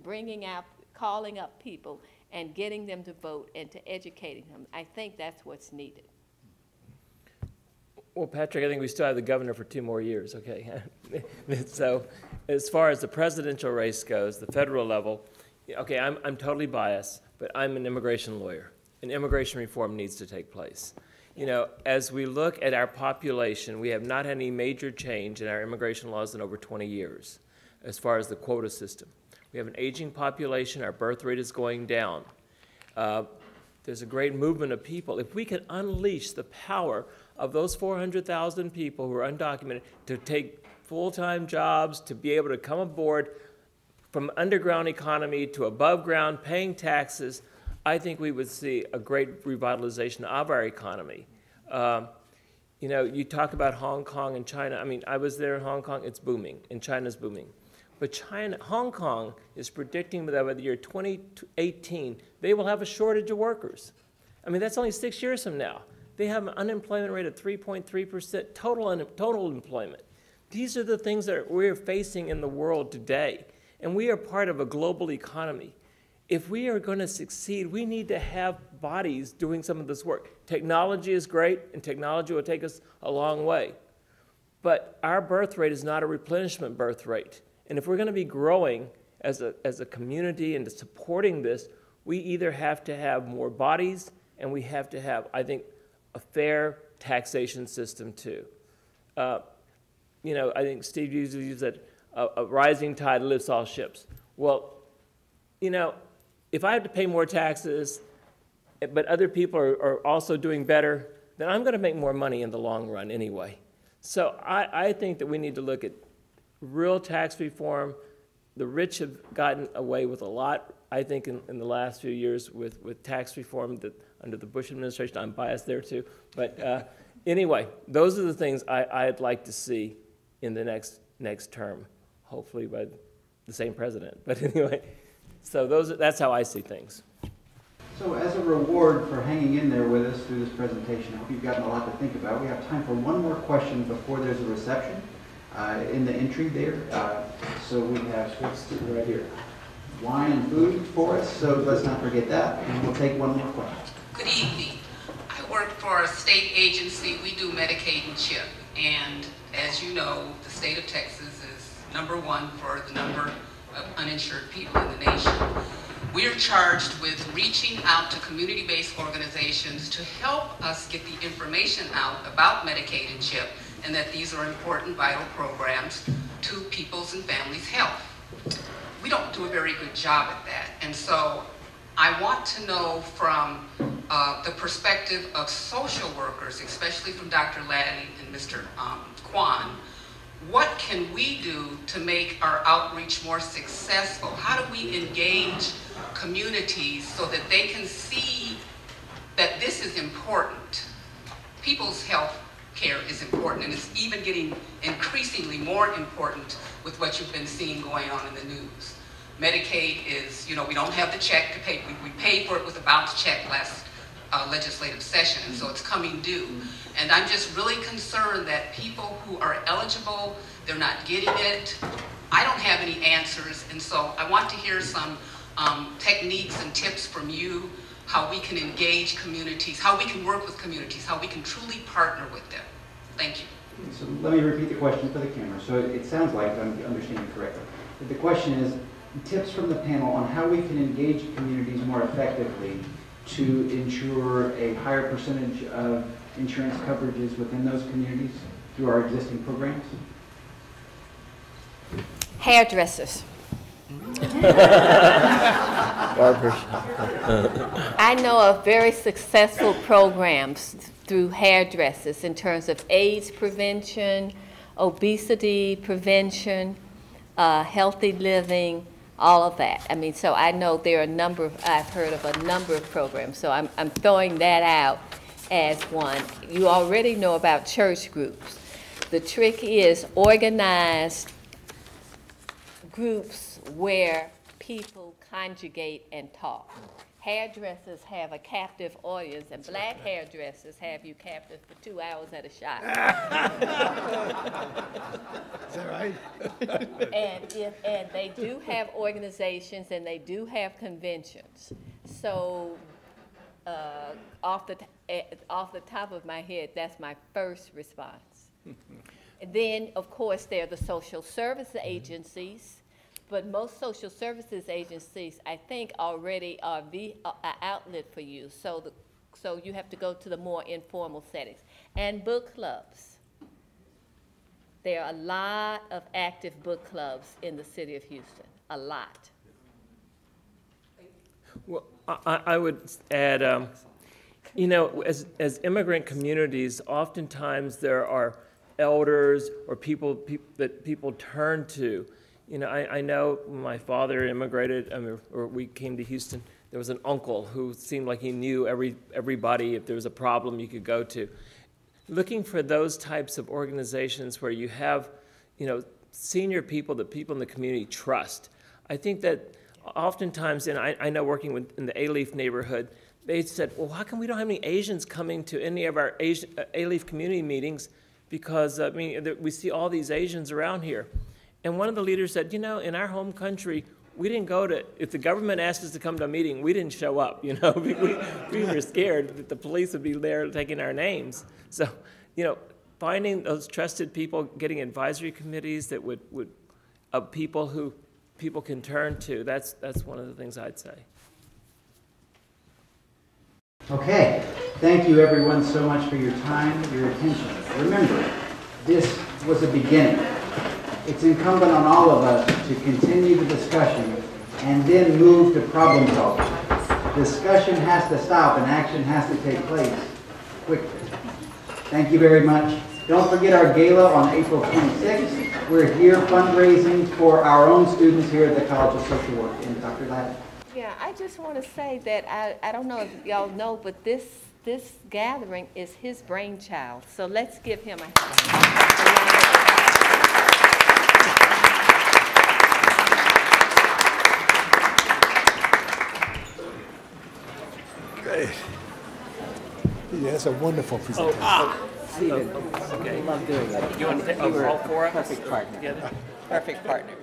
calling up people and getting them to vote and to educating them, I think that's what's needed. Well, Patrick, I think we still have the governor for 2 more years, okay? So as far as the presidential race goes, the federal level, okay, I'm totally biased, but I'm an immigration lawyer, and immigration reform needs to take place. You know, as we look at our population, we have not had any major change in our immigration laws in over 20 years as far as the quota system. We have an aging population, our birth rate is going down. There's a great movement of people. If we can unleash the power of those 400,000 people who are undocumented to take full-time jobs, to be able to come aboard from underground economy to above ground, paying taxes, I think we would see a great revitalization of our economy. You know, you talk about Hong Kong and China. I mean, I was there in Hong Kong, it's booming, and China's booming. But Hong Kong is predicting that by the year 2018, they will have a shortage of workers. I mean, that's only 6 years from now. They have an unemployment rate of 3.3%, total employment. These are the things that we're facing in the world today. And we are part of a global economy. If we are going to succeed, we need to have bodies doing some of this work. Technology is great, and technology will take us a long way. But our birth rate is not a replenishment birth rate. And if we're going to be growing as a community and supporting this, we either have to have more bodies, and we have to have, I think, a fair taxation system too. You know, I think Steve usually uses that a rising tide lifts all ships. Well, you know, if I have to pay more taxes, but other people are also doing better, then I'm going to make more money in the long run anyway. So I think that we need to look at real tax reform. The rich have gotten away with a lot, I think, in the last few years with tax reform that under the Bush administration. I'm biased there too. But anyway, those are the things I'd like to see in the next term, hopefully by the same president. But anyway, so that's how I see things. So as a reward for hanging in there with us through this presentation, I hope you've gotten a lot to think about. We have time for one more question before there's a reception in the entry there. So we have right here wine and food for us, so let's not forget that, and we'll take one more question. Good evening. I work for a state agency. We do Medicaid and CHIP, and as you know, the state of Texas is #1 for the number of uninsured people in the nation. We are charged with reaching out to community-based organizations to help us get the information out about Medicaid and CHIP, and that these are important vital programs to people's and families' health. We don't do a very good job at that, and so I want to know from the perspective of social workers, especially from Dr. Latting and Mr. Quan, what can we do to make our outreach more successful? How do we engage communities so that they can see that this is important? People's health care is important, and it's even getting increasingly more important with what you've been seeing going on in the news. Medicaid is, you know, we don't have the check to pay. We paid for it, was about to check last legislative session, and so it's coming due. And I'm just really concerned that people who are eligible, they're not getting it. I don't have any answers, and so I want to hear some techniques and tips from you, how we can engage communities, how we can work with communities, how we can truly partner with them. Thank you. So let me repeat the question for the camera. So it sounds like I'm understanding correctly. But the question is, tips from the panel on how we can engage communities more effectively to ensure a higher percentage of insurance coverages within those communities through our existing programs? Hairdressers. Barbers. I know of very successful programs through hairdressers in terms of AIDS prevention, obesity prevention, healthy living, all of that. I mean, so I know there are a number, I've heard of a number of programs, so I'm throwing that out as one. You already know about church groups. The trick is organized groups where people conjugate and talk. Hairdressers have a captive audience, and black hairdressers have you captive for 2 hours at a shot. Is that right? And they do have organizations, and they do have conventions. So off the top of my head, that's my first response. And then, of course, there are the social service agencies. But most social services agencies, I think, already are an outlet for you. So you have to go to the more informal settings. And book clubs. There are a lot of active book clubs in the city of Houston, a lot. Well, I would add, you know, as immigrant communities, oftentimes there are elders or people that people turn to. You know, I know when my father immigrated, or we came to Houston, there was an uncle who seemed like he knew everybody. If there was a problem, you could go to. Looking for those types of organizations where you have, you know, senior people that people in the community trust. I think that oftentimes, and I know working in the A-Leaf neighborhood, they said, well, how come we don't have any Asians coming to any of our A-Leaf community meetings? Because, I mean, we see all these Asians around here. And one of the leaders said, you know, in our home country, we didn't go to, if the government asked us to come to a meeting, we didn't show up, you know. We were scared that the police would be there taking our names. So, you know, finding those trusted people, getting advisory committees that would of people who people can turn to, that's one of the things I'd say. Okay. Thank you, everyone, so much for your time, your attention. Remember, this was a beginning. It's incumbent on all of us to continue the discussion and then move to problem solving. Discussion has to stop and action has to take place quickly. Thank you very much. Don't forget our gala on April 26th. We're here fundraising for our own students here at the College of Social Work. And Dr. Latting. Yeah, I just want to say that I don't know if y'all know, but this gathering is his brainchild. So let's give him a hand. Great. Yeah, that's a wonderful presentation. Stephen, okay. I love doing it. You want to take all four of us perfect partner. together? Perfect partner.